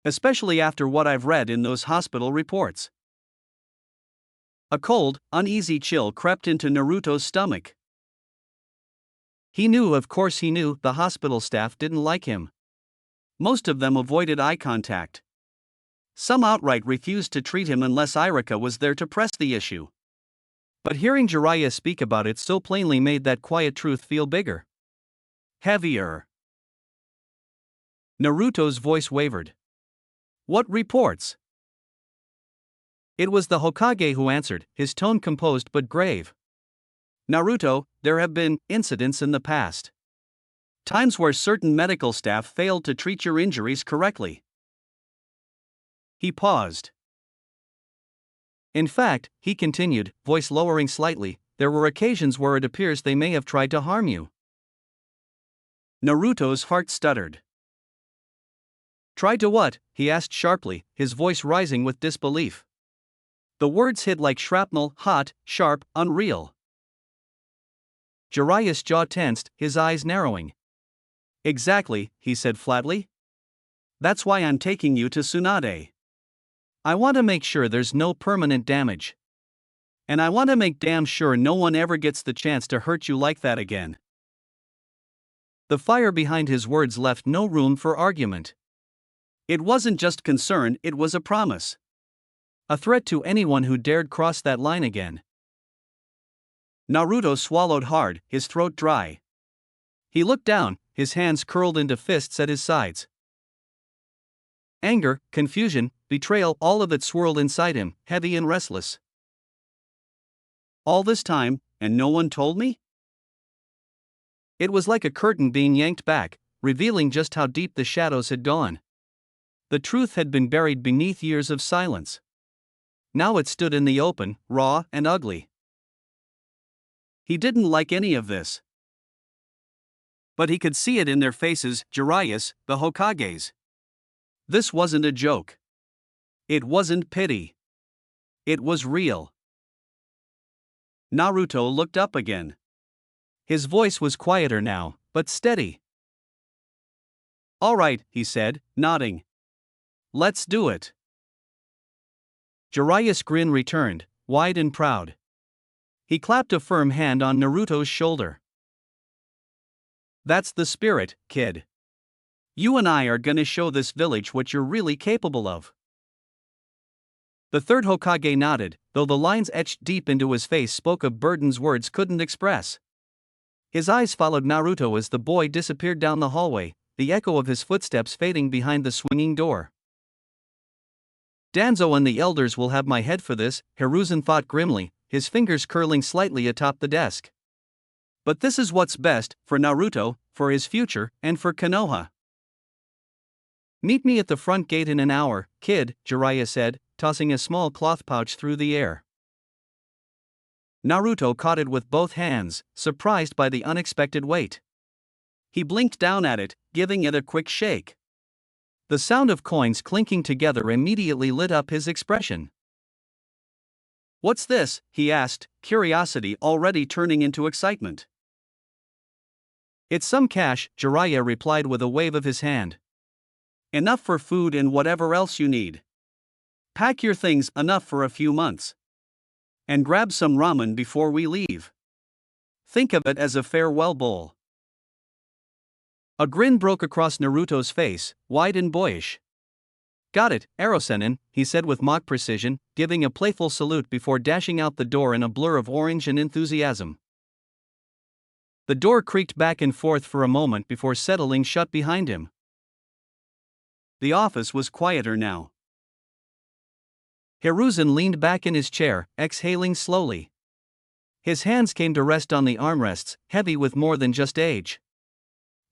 Especially after what I've read in those hospital reports. A cold, uneasy chill crept into Naruto's stomach. He knew, of course he knew, the hospital staff didn't like him. Most of them avoided eye contact. Some outright refused to treat him unless Irika was there to press the issue. But hearing Jiraiya speak about it so plainly made that quiet truth feel bigger. Heavier. Naruto's voice wavered. What reports? It was the Hokage who answered, his tone composed but grave. Naruto, there have been incidents in the past. Times where certain medical staff failed to treat your injuries correctly. He paused. In fact, he continued, voice lowering slightly, there were occasions where it appears they may have tried to harm you. Naruto's heart stuttered. Tried to what? He asked sharply, his voice rising with disbelief. The words hit like shrapnel, hot, sharp, unreal. Jiraiya's jaw tensed, his eyes narrowing. Exactly, he said flatly. That's why I'm taking you to Tsunade. I want to make sure there's no permanent damage. And I want to make damn sure no one ever gets the chance to hurt you like that again. The fire behind his words left no room for argument. It wasn't just concern, it was a promise. A threat to anyone who dared cross that line again. Naruto swallowed hard, his throat dry. He looked down, his hands curled into fists at his sides. Anger, confusion, betrayal, all of it swirled inside him, heavy and restless. All this time, and no one told me? It was like a curtain being yanked back, revealing just how deep the shadows had gone. The truth had been buried beneath years of silence. Now it stood in the open, raw and ugly. He didn't like any of this. But he could see it in their faces, Jiraiya's, the Hokage's. This wasn't a joke. It wasn't pity. It was real. Naruto looked up again. His voice was quieter now, but steady. "All right," he said, nodding. "Let's do it." Jiraiya's grin returned, wide and proud. He clapped a firm hand on Naruto's shoulder. "That's the spirit, kid. You and I are gonna show this village what you're really capable of." The third Hokage nodded, though the lines etched deep into his face spoke of burdens words couldn't express. His eyes followed Naruto as the boy disappeared down the hallway, the echo of his footsteps fading behind the swinging door. "Danzo and the elders will have my head for this," Hiruzen thought grimly, his fingers curling slightly atop the desk. "But this is what's best, for Naruto, for his future, and for Konoha." "Meet me at the front gate in an hour, kid," Jiraiya said, tossing a small cloth pouch through the air. Naruto caught it with both hands, surprised by the unexpected weight. He blinked down at it, giving it a quick shake. The sound of coins clinking together immediately lit up his expression. "What's this?" he asked, curiosity already turning into excitement. "It's some cash," Jiraiya replied with a wave of his hand. "Enough for food and whatever else you need. Pack your things, enough for a few months. And grab some ramen before we leave. Think of it as a farewell bowl." A grin broke across Naruto's face, wide and boyish. "Got it, Arosenin," he said with mock precision, giving a playful salute before dashing out the door in a blur of orange and enthusiasm. The door creaked back and forth for a moment before settling shut behind him. The office was quieter now. Hiruzen leaned back in his chair, exhaling slowly. His hands came to rest on the armrests, heavy with more than just age.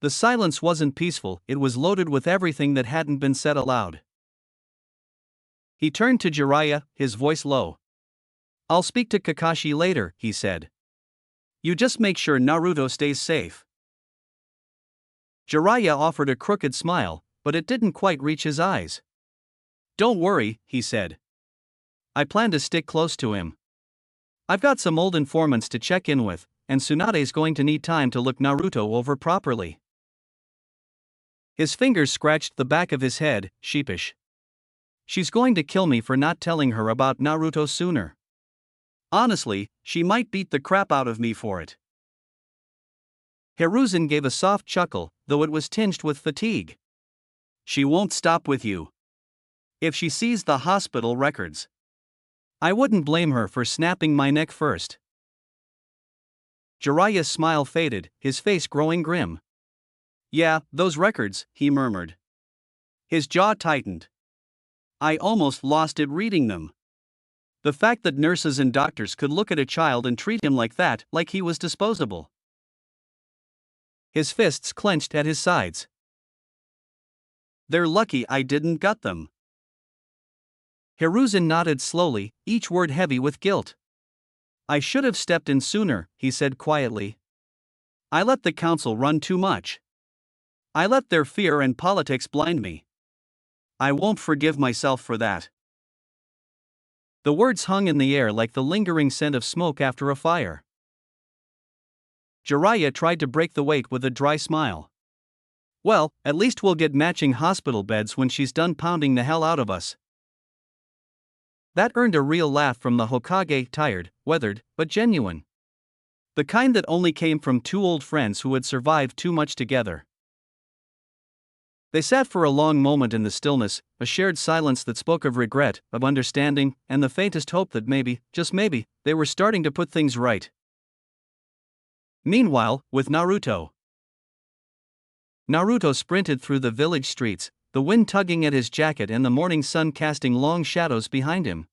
The silence wasn't peaceful, it was loaded with everything that hadn't been said aloud. He turned to Jiraiya, his voice low. "I'll speak to Kakashi later," he said. "You just make sure Naruto stays safe." Jiraiya offered a crooked smile, but it didn't quite reach his eyes. "Don't worry," he said. "I plan to stick close to him. I've got some old informants to check in with, and Tsunade's going to need time to look Naruto over properly." His fingers scratched the back of his head, sheepish. "She's going to kill me for not telling her about Naruto sooner. Honestly, she might beat the crap out of me for it." Hiruzen gave a soft chuckle, though it was tinged with fatigue. "She won't stop with you. If she sees the hospital records, I wouldn't blame her for snapping my neck first." Jiraiya's smile faded, his face growing grim. "Yeah, those records," he murmured. His jaw tightened. "I almost lost it reading them. The fact that nurses and doctors could look at a child and treat him like that, like he was disposable." His fists clenched at his sides. "They're lucky I didn't gut them." Hiruzen nodded slowly, each word heavy with guilt. "I should have stepped in sooner," he said quietly. "I let the council run too much. I let their fear and politics blind me. I won't forgive myself for that." The words hung in the air like the lingering scent of smoke after a fire. Jiraiya tried to break the weight with a dry smile. "Well, at least we'll get matching hospital beds when she's done pounding the hell out of us." That earned a real laugh from the Hokage, tired, weathered, but genuine. The kind that only came from two old friends who had survived too much together. They sat for a long moment in the stillness, a shared silence that spoke of regret, of understanding, and the faintest hope that maybe, just maybe, they were starting to put things right. Meanwhile, with Naruto. Naruto sprinted through the village streets, the wind tugging at his jacket and the morning sun casting long shadows behind him.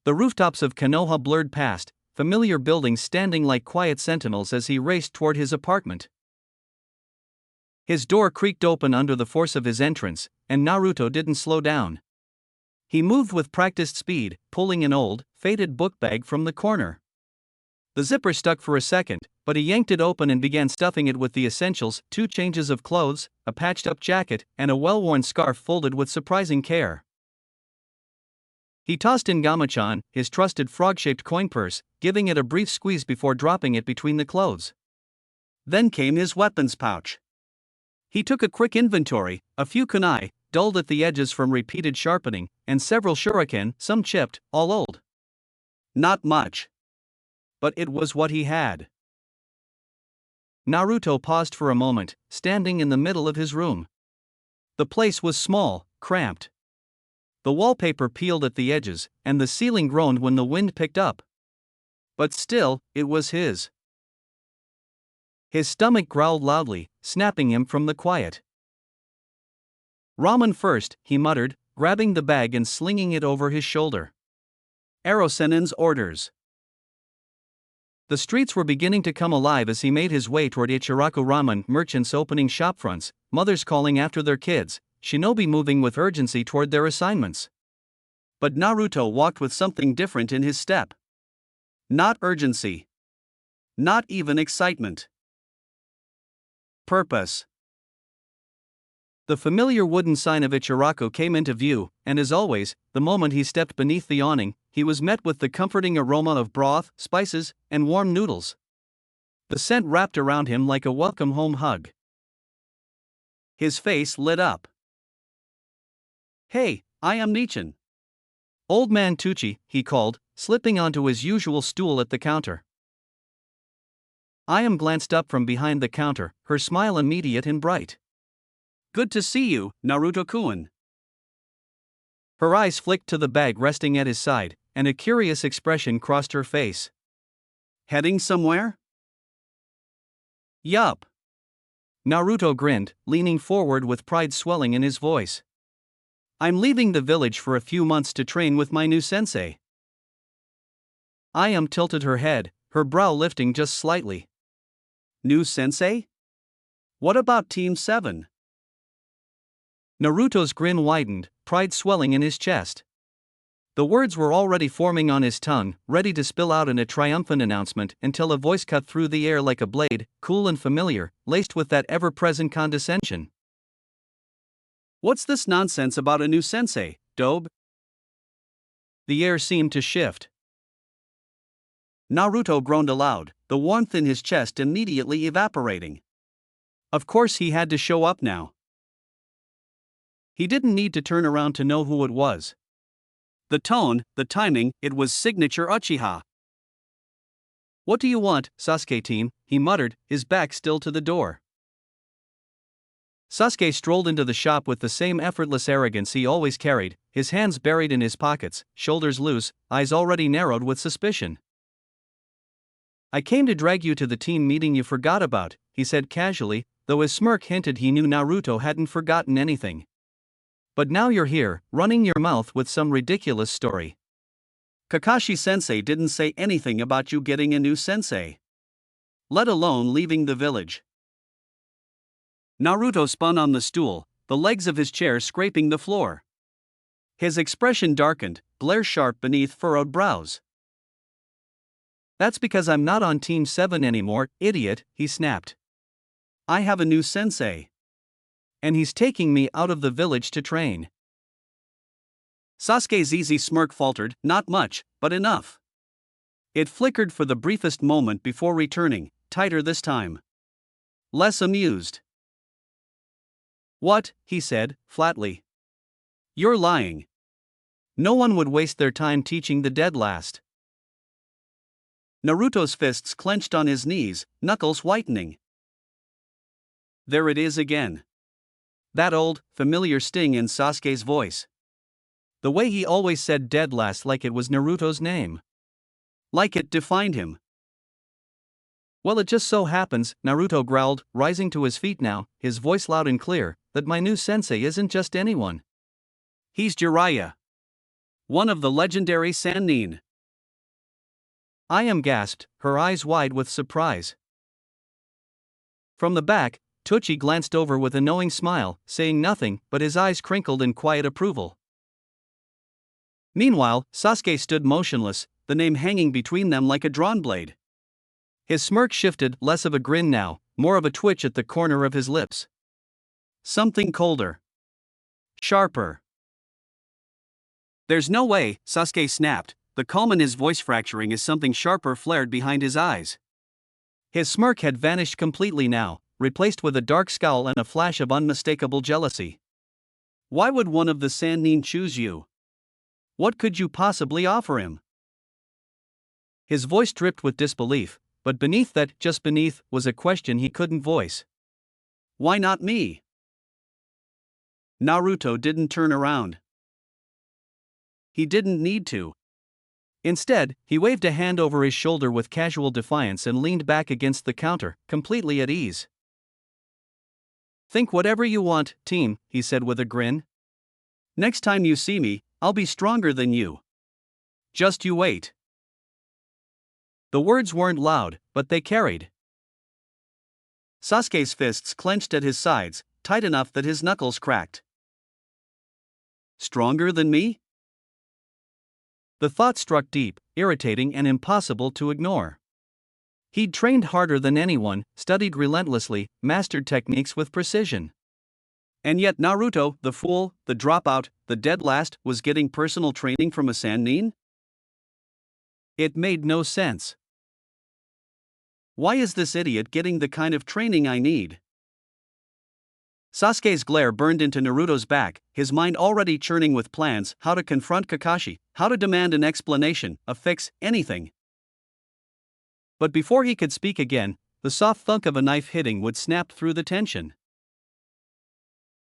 The rooftops of Konoha blurred past, familiar buildings standing like quiet sentinels as he raced toward his apartment. His door creaked open under the force of his entrance, and Naruto didn't slow down. He moved with practiced speed, pulling an old, faded book bag from the corner. The zipper stuck for a second, but he yanked it open and began stuffing it with the essentials: 2 changes of clothes, a patched-up jacket, and a well-worn scarf folded with surprising care. He tossed in Gamachan, his trusted frog-shaped coin purse, giving it a brief squeeze before dropping it between the clothes. Then came his weapons pouch. He took a quick inventory: a few kunai, dulled at the edges from repeated sharpening, and several shuriken, some chipped, all old. Not much. But it was what he had. Naruto paused for a moment, standing in the middle of his room. The place was small, cramped. The wallpaper peeled at the edges, and the ceiling groaned when the wind picked up. But still, it was his. His stomach growled loudly, snapping him from the quiet. "Ramen first," he muttered, grabbing the bag and slinging it over his shoulder. Erosenen's orders. The streets were beginning to come alive as he made his way toward Ichiraku Ramen, merchants opening shopfronts, mothers calling after their kids, shinobi moving with urgency toward their assignments. But Naruto walked with something different in his step. Not urgency. Not even excitement. Purpose. The familiar wooden sign of Ichiraku came into view, and as always, the moment he stepped beneath the awning, he was met with the comforting aroma of broth, spices, and warm noodles. The scent wrapped around him like a welcome home hug. His face lit up. "Hey, I am Nichin." "Old man Tucci," he called, slipping onto his usual stool at the counter. Ayam glanced up from behind the counter, her smile immediate and bright. "Good to see you, Naruto-kun." Her eyes flicked to the bag resting at his side, and a curious expression crossed her face. "Heading somewhere?" "Yup." Naruto grinned, leaning forward with pride swelling in his voice. "I'm leaving the village for a few months to train with my new sensei." Ayam tilted her head, her brow lifting just slightly. "New sensei? What about Team 7? Naruto's grin widened, pride swelling in his chest. The words were already forming on his tongue, ready to spill out in a triumphant announcement, until a voice cut through the air like a blade, cool and familiar, laced with that ever-present condescension. "What's this nonsense about a new sensei, Dobe?" The air seemed to shift. Naruto groaned aloud, the warmth in his chest immediately evaporating. Of course he had to show up now. He didn't need to turn around to know who it was. The tone, the timing, it was signature Uchiha. "What do you want, Sasuke-team?" he muttered, his back still to the door. Sasuke strolled into the shop with the same effortless arrogance he always carried, his hands buried in his pockets, shoulders loose, eyes already narrowed with suspicion. "I came to drag you to the team meeting you forgot about," he said casually, though his smirk hinted he knew Naruto hadn't forgotten anything. "But now you're here, running your mouth with some ridiculous story. Kakashi-sensei didn't say anything about you getting a new sensei. Let alone leaving the village." Naruto spun on the stool, the legs of his chair scraping the floor. His expression darkened, glare sharp beneath furrowed brows. "That's because I'm not on Team 7 anymore, idiot," he snapped. "I have a new sensei. And he's taking me out of the village to train." Sasuke's easy smirk faltered, not much, but enough. It flickered for the briefest moment before returning, tighter this time. Less amused. "What?" he said, flatly. "You're lying. No one would waste their time teaching the dead last." Naruto's fists clenched on his knees, knuckles whitening. There it is again. That old, familiar sting in Sasuke's voice. The way he always said dead last like it was Naruto's name. Like it defined him. Well, it just so happens, Naruto growled, rising to his feet now, his voice loud and clear, that my new sensei isn't just anyone. He's Jiraiya, one of the legendary Sannin. I am gasped, her eyes wide with surprise. From the back, Tochi glanced over with a knowing smile, saying nothing, but his eyes crinkled in quiet approval. Meanwhile, Sasuke stood motionless, the name hanging between them like a drawn blade. His smirk shifted, less of a grin now, more of a twitch at the corner of his lips. Something colder. Sharper. There's no way, Sasuke snapped, the calm in his voice fracturing as something sharper flared behind his eyes. His smirk had vanished completely now, replaced with a dark scowl and a flash of unmistakable jealousy. Why would one of the Sannin choose you? What could you possibly offer him? His voice dripped with disbelief, but beneath that, just beneath, was a question he couldn't voice. Why not me? Naruto didn't turn around. He didn't need to. Instead, he waved a hand over his shoulder with casual defiance and leaned back against the counter, completely at ease. Think whatever you want, team, he said with a grin. Next time you see me, I'll be stronger than you. Just you wait. The words weren't loud, but they carried. Sasuke's fists clenched at his sides, tight enough that his knuckles cracked. Stronger than me? The thought struck deep, irritating and impossible to ignore. He'd trained harder than anyone, studied relentlessly, mastered techniques with precision. And yet Naruto, the fool, the dropout, the dead last, was getting personal training from a Sannin? It made no sense. Why is this idiot getting the kind of training I need? Sasuke's glare burned into Naruto's back, his mind already churning with plans, how to confront Kakashi, how to demand an explanation, a fix, anything. But before he could speak again, the soft thunk of a knife hitting would snap through the tension.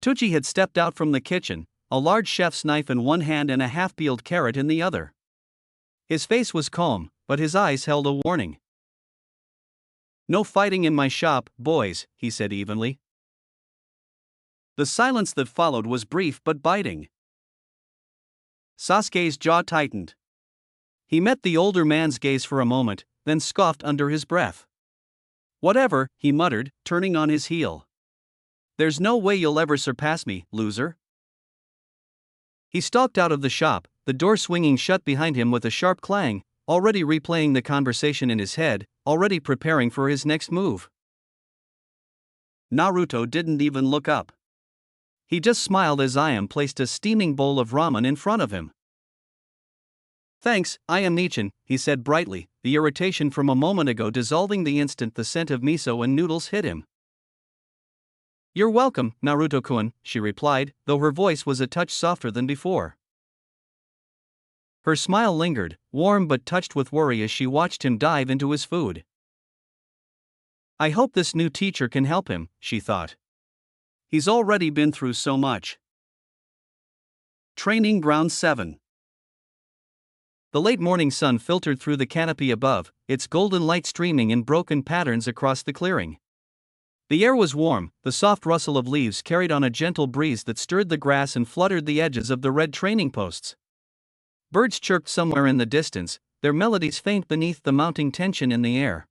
Tochi had stepped out from the kitchen, a large chef's knife in one hand and a half-peeled carrot in the other. His face was calm, but his eyes held a warning. No fighting in my shop, boys, he said evenly. The silence that followed was brief but biting. Sasuke's jaw tightened. He met the older man's gaze for a moment, then scoffed under his breath. Whatever, he muttered, turning on his heel. There's no way you'll ever surpass me, loser. He stalked out of the shop, the door swinging shut behind him with a sharp clang, already replaying the conversation in his head, already preparing for his next move. Naruto didn't even look up. He just smiled as Ayam placed a steaming bowl of ramen in front of him. Thanks, I am Nichin, he said brightly, the irritation from a moment ago dissolving the instant the scent of miso and noodles hit him. You're welcome, Naruto-kun, she replied, though her voice was a touch softer than before. Her smile lingered, warm but touched with worry as she watched him dive into his food. I hope this new teacher can help him, she thought. He's already been through so much. Training Ground 7. The late morning sun filtered through the canopy above, its golden light streaming in broken patterns across the clearing. The air was warm, the soft rustle of leaves carried on a gentle breeze that stirred the grass and fluttered the edges of the red training posts. Birds chirped somewhere in the distance, their melodies faint beneath the mounting tension in the air.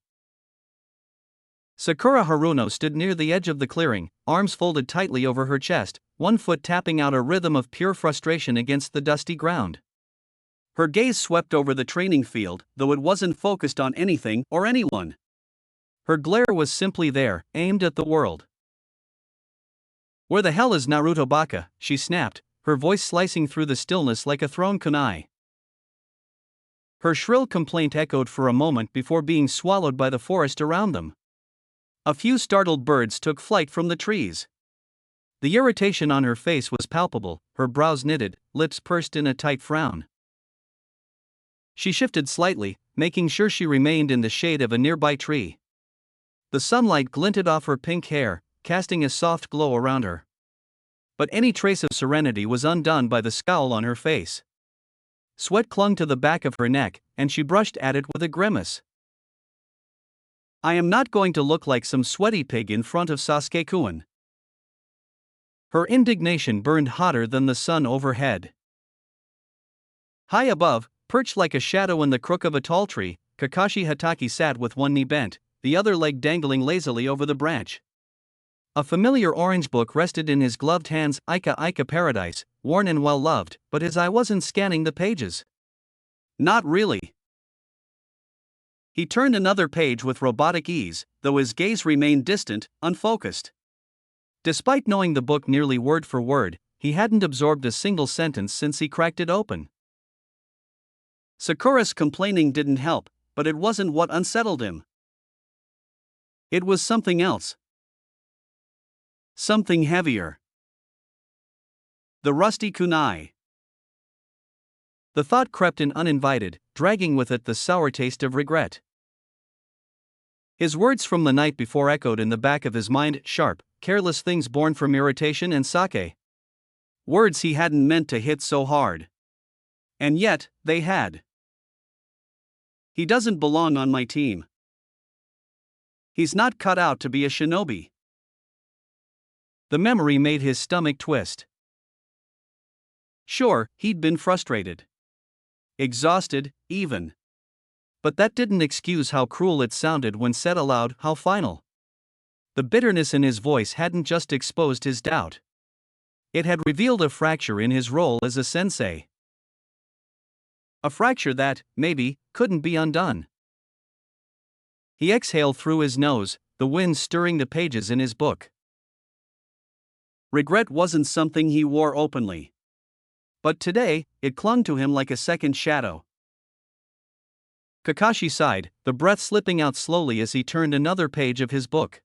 Sakura Haruno stood near the edge of the clearing, arms folded tightly over her chest, one foot tapping out a rhythm of pure frustration against the dusty ground. Her gaze swept over the training field, though it wasn't focused on anything or anyone. Her glare was simply there, aimed at the world. Where the hell is Naruto Baka? She snapped, her voice slicing through the stillness like a thrown kunai. Her shrill complaint echoed for a moment before being swallowed by the forest around them. A few startled birds took flight from the trees. The irritation on her face was palpable, her brows knitted, lips pursed in a tight frown. She shifted slightly, making sure she remained in the shade of a nearby tree. The sunlight glinted off her pink hair, casting a soft glow around her. But any trace of serenity was undone by the scowl on her face. Sweat clung to the back of her neck, and she brushed at it with a grimace. I am not going to look like some sweaty pig in front of Sasuke-kun. Her indignation burned hotter than the sun overhead. High above, perched like a shadow in the crook of a tall tree, Kakashi Hatake sat with one knee bent, the other leg dangling lazily over the branch. A familiar orange book rested in his gloved hands, Ika Ika Paradise, worn and well loved, but his eye wasn't scanning the pages. Not really. He turned another page with robotic ease, though his gaze remained distant, unfocused. Despite knowing the book nearly word for word, he hadn't absorbed a single sentence since he cracked it open. Sakura's complaining didn't help, but it wasn't what unsettled him. It was something else. Something heavier. The rusty kunai. The thought crept in uninvited, dragging with it the sour taste of regret. His words from the night before echoed in the back of his mind, sharp, careless things born from irritation and sake. Words he hadn't meant to hit so hard. And yet, they had. He doesn't belong on my team. He's not cut out to be a shinobi. The memory made his stomach twist. Sure, he'd been frustrated. Exhausted, even. But that didn't excuse how cruel it sounded when said aloud, how final. The bitterness in his voice hadn't just exposed his doubt. It had revealed a fracture in his role as a sensei. A fracture that, maybe, couldn't be undone. He exhaled through his nose, the wind stirring the pages in his book. Regret wasn't something he wore openly. But today, it clung to him like a second shadow. Kakashi sighed, the breath slipping out slowly as he turned another page of his book.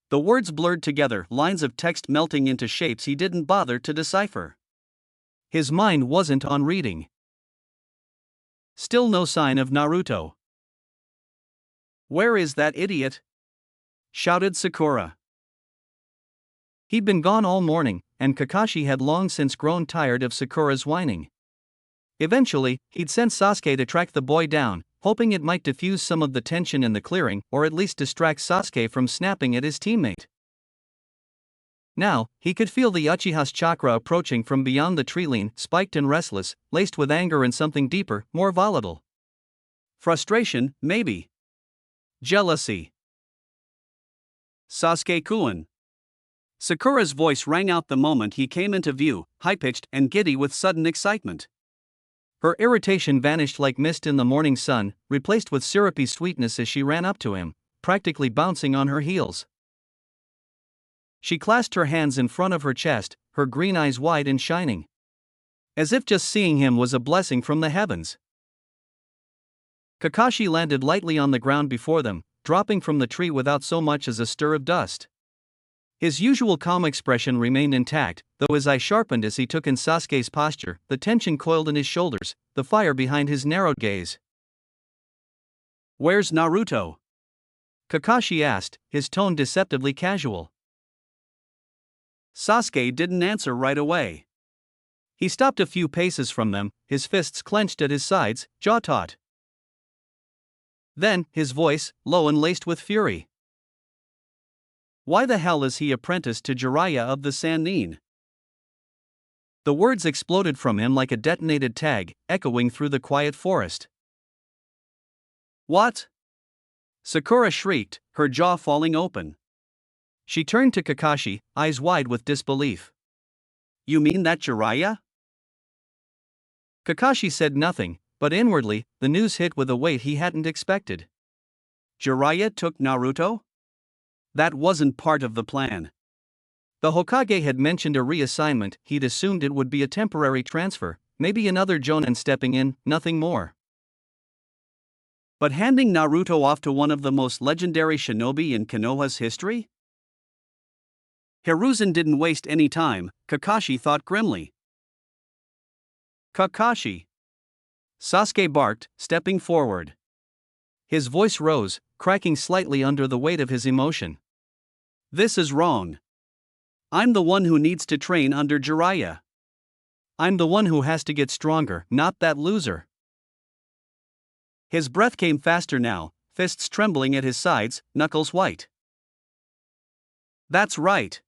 The words blurred together, lines of text melting into shapes he didn't bother to decipher. His mind wasn't on reading. Still no sign of Naruto. "Where is that idiot?" shouted Sakura. He'd been gone all morning, and Kakashi had long since grown tired of Sakura's whining. Eventually, he'd sent Sasuke to track the boy down, hoping it might diffuse some of the tension in the clearing, or at least distract Sasuke from snapping at his teammate. Now, he could feel the Uchiha's chakra approaching from beyond the tree line, spiked and restless, laced with anger and something deeper, more volatile. Frustration, maybe. Jealousy. Sasuke-kun. Sakura's voice rang out the moment he came into view, high-pitched and giddy with sudden excitement. Her irritation vanished like mist in the morning sun, replaced with syrupy sweetness as she ran up to him, practically bouncing on her heels. She clasped her hands in front of her chest, her green eyes wide and shining. As if just seeing him was a blessing from the heavens. Kakashi landed lightly on the ground before them, dropping from the tree without so much as a stir of dust. His usual calm expression remained intact, though his eye sharpened as he took in Sasuke's posture, the tension coiled in his shoulders, the fire behind his narrowed gaze. "Where's Naruto?" Kakashi asked, his tone deceptively casual. Sasuke didn't answer right away. He stopped a few paces from them, his fists clenched at his sides, jaw taut. Then, his voice, low and laced with fury. "Why the hell is he apprenticed to Jiraiya of the Sannin?" The words exploded from him like a detonated tag, echoing through the quiet forest. "What?" Sakura shrieked, her jaw falling open. She turned to Kakashi, eyes wide with disbelief. "You mean that Jiraiya?" Kakashi said nothing, but inwardly, the news hit with a weight he hadn't expected. Jiraiya took Naruto? That wasn't part of the plan. The Hokage had mentioned a reassignment, he'd assumed it would be a temporary transfer, maybe another jonin stepping in, nothing more. But handing Naruto off to one of the most legendary shinobi in Konoha's history? Hiruzen didn't waste any time, Kakashi thought grimly. "Kakashi!" Sasuke barked, stepping forward. His voice rose, cracking slightly under the weight of his emotion. "This is wrong. I'm the one who needs to train under Jiraiya. I'm the one who has to get stronger, not that loser." His breath came faster now, fists trembling at his sides, knuckles white. That's right.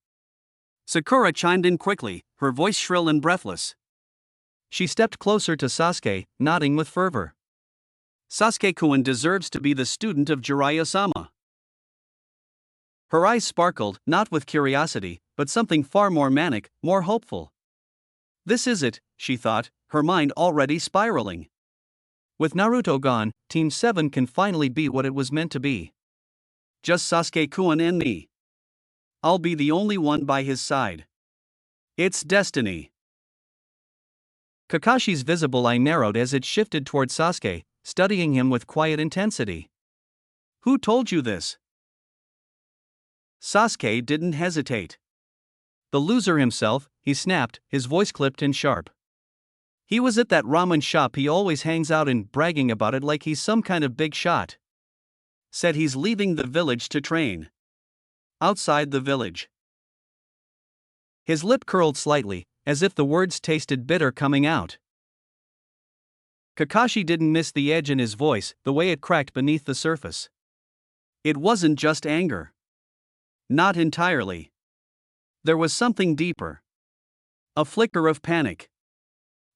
Sakura chimed in quickly, her voice shrill and breathless. She stepped closer to Sasuke, nodding with fervor. Sasuke-kun deserves to be the student of Jiraiya-sama. Her eyes sparkled, not with curiosity, but something far more manic, more hopeful. This is it, she thought, her mind already spiraling. With Naruto gone, Team 7 can finally be what it was meant to be. Just Sasuke-kun and me. I'll be the only one by his side. It's destiny. Kakashi's visible eye narrowed as it shifted toward Sasuke, studying him with quiet intensity. Who told you this? Sasuke didn't hesitate. The loser himself, he snapped, his voice clipped and sharp. He was at that ramen shop he always hangs out in, bragging about it like he's some kind of big shot. Said he's leaving the village to train. Outside the village. His lip curled slightly, as if the words tasted bitter coming out. Kakashi didn't miss the edge in his voice, the way it cracked beneath the surface. It wasn't just anger. Not entirely. There was something deeper. A flicker of panic.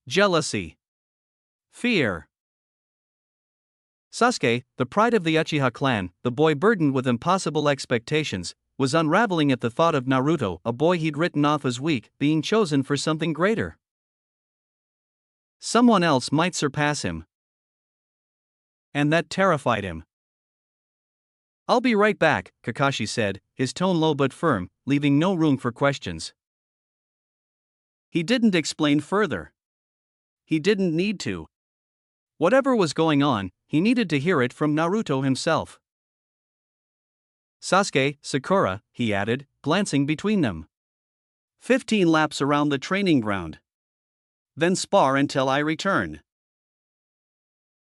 Jealousy. Fear. Sasuke, the pride of the Uchiha clan, the boy burdened with impossible expectations, was unraveling at the thought of Naruto, a boy he'd written off as weak, being chosen for something greater. Someone else might surpass him. And that terrified him. I'll be right back, Kakashi said, his tone low but firm, leaving no room for questions. He didn't explain further. He didn't need to. Whatever was going on, he needed to hear it from Naruto himself. Sasuke, Sakura, he added, glancing between them. 15 laps around the training ground. Then spar until I return.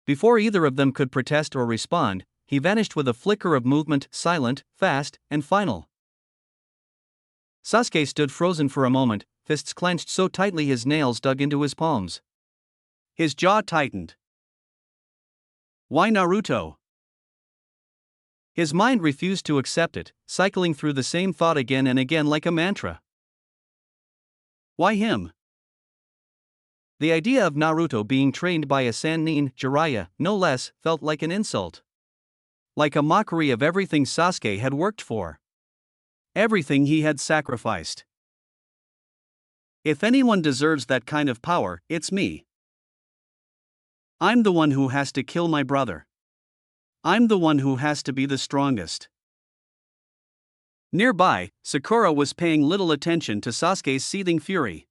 Before either of them could protest or respond, he vanished with a flicker of movement, silent, fast, and final. Sasuke stood frozen for a moment, fists clenched so tightly his nails dug into his palms. His jaw tightened. Why Naruto? His mind refused to accept it, cycling through the same thought again and again like a mantra. Why him? The idea of Naruto being trained by a Sannin, Jiraiya, no less, felt like an insult. Like a mockery of everything Sasuke had worked for. Everything he had sacrificed. If anyone deserves that kind of power, it's me. I'm the one who has to kill my brother. I'm the one who has to be the strongest. Nearby, Sakura was paying little attention to Sasuke's seething fury.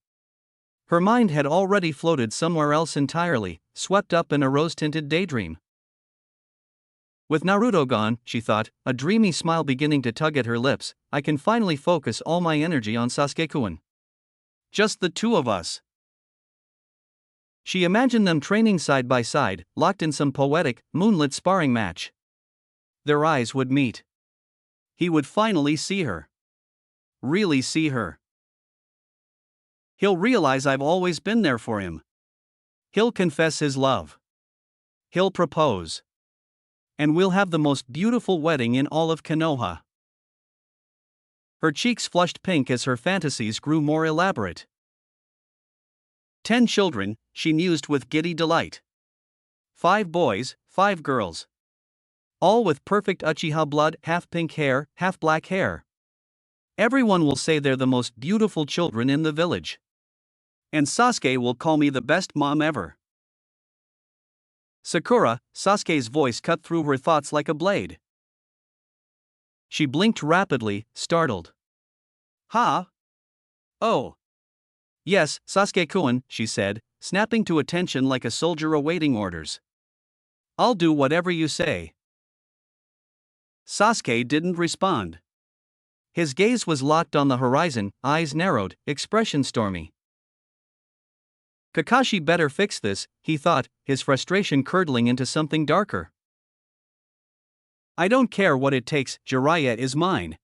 Her mind had already floated somewhere else entirely, swept up in a rose-tinted daydream. With Naruto gone, she thought, a dreamy smile beginning to tug at her lips, I can finally focus all my energy on Sasuke-kun. Just the two of us. She imagined them training side by side, locked in some poetic, moonlit sparring match. Their eyes would meet. He would finally see her. Really see her. He'll realize I've always been there for him. He'll confess his love. He'll propose. And we'll have the most beautiful wedding in all of Konoha. Her cheeks flushed pink as her fantasies grew more elaborate. 10 children, she mused with giddy delight. 5 boys, 5 girls. All with perfect Uchiha blood, half pink hair, half black hair. Everyone will say they're the most beautiful children in the village. And Sasuke will call me the best mom ever. Sakura, Sasuke's voice cut through her thoughts like a blade. She blinked rapidly, startled. Huh? Oh. Yes, Sasuke-kun, she said, snapping to attention like a soldier awaiting orders. I'll do whatever you say. Sasuke didn't respond. His gaze was locked on the horizon, eyes narrowed, expression stormy. Kakashi better fix this, he thought, his frustration curdling into something darker. I don't care what it takes, Jiraiya is mine.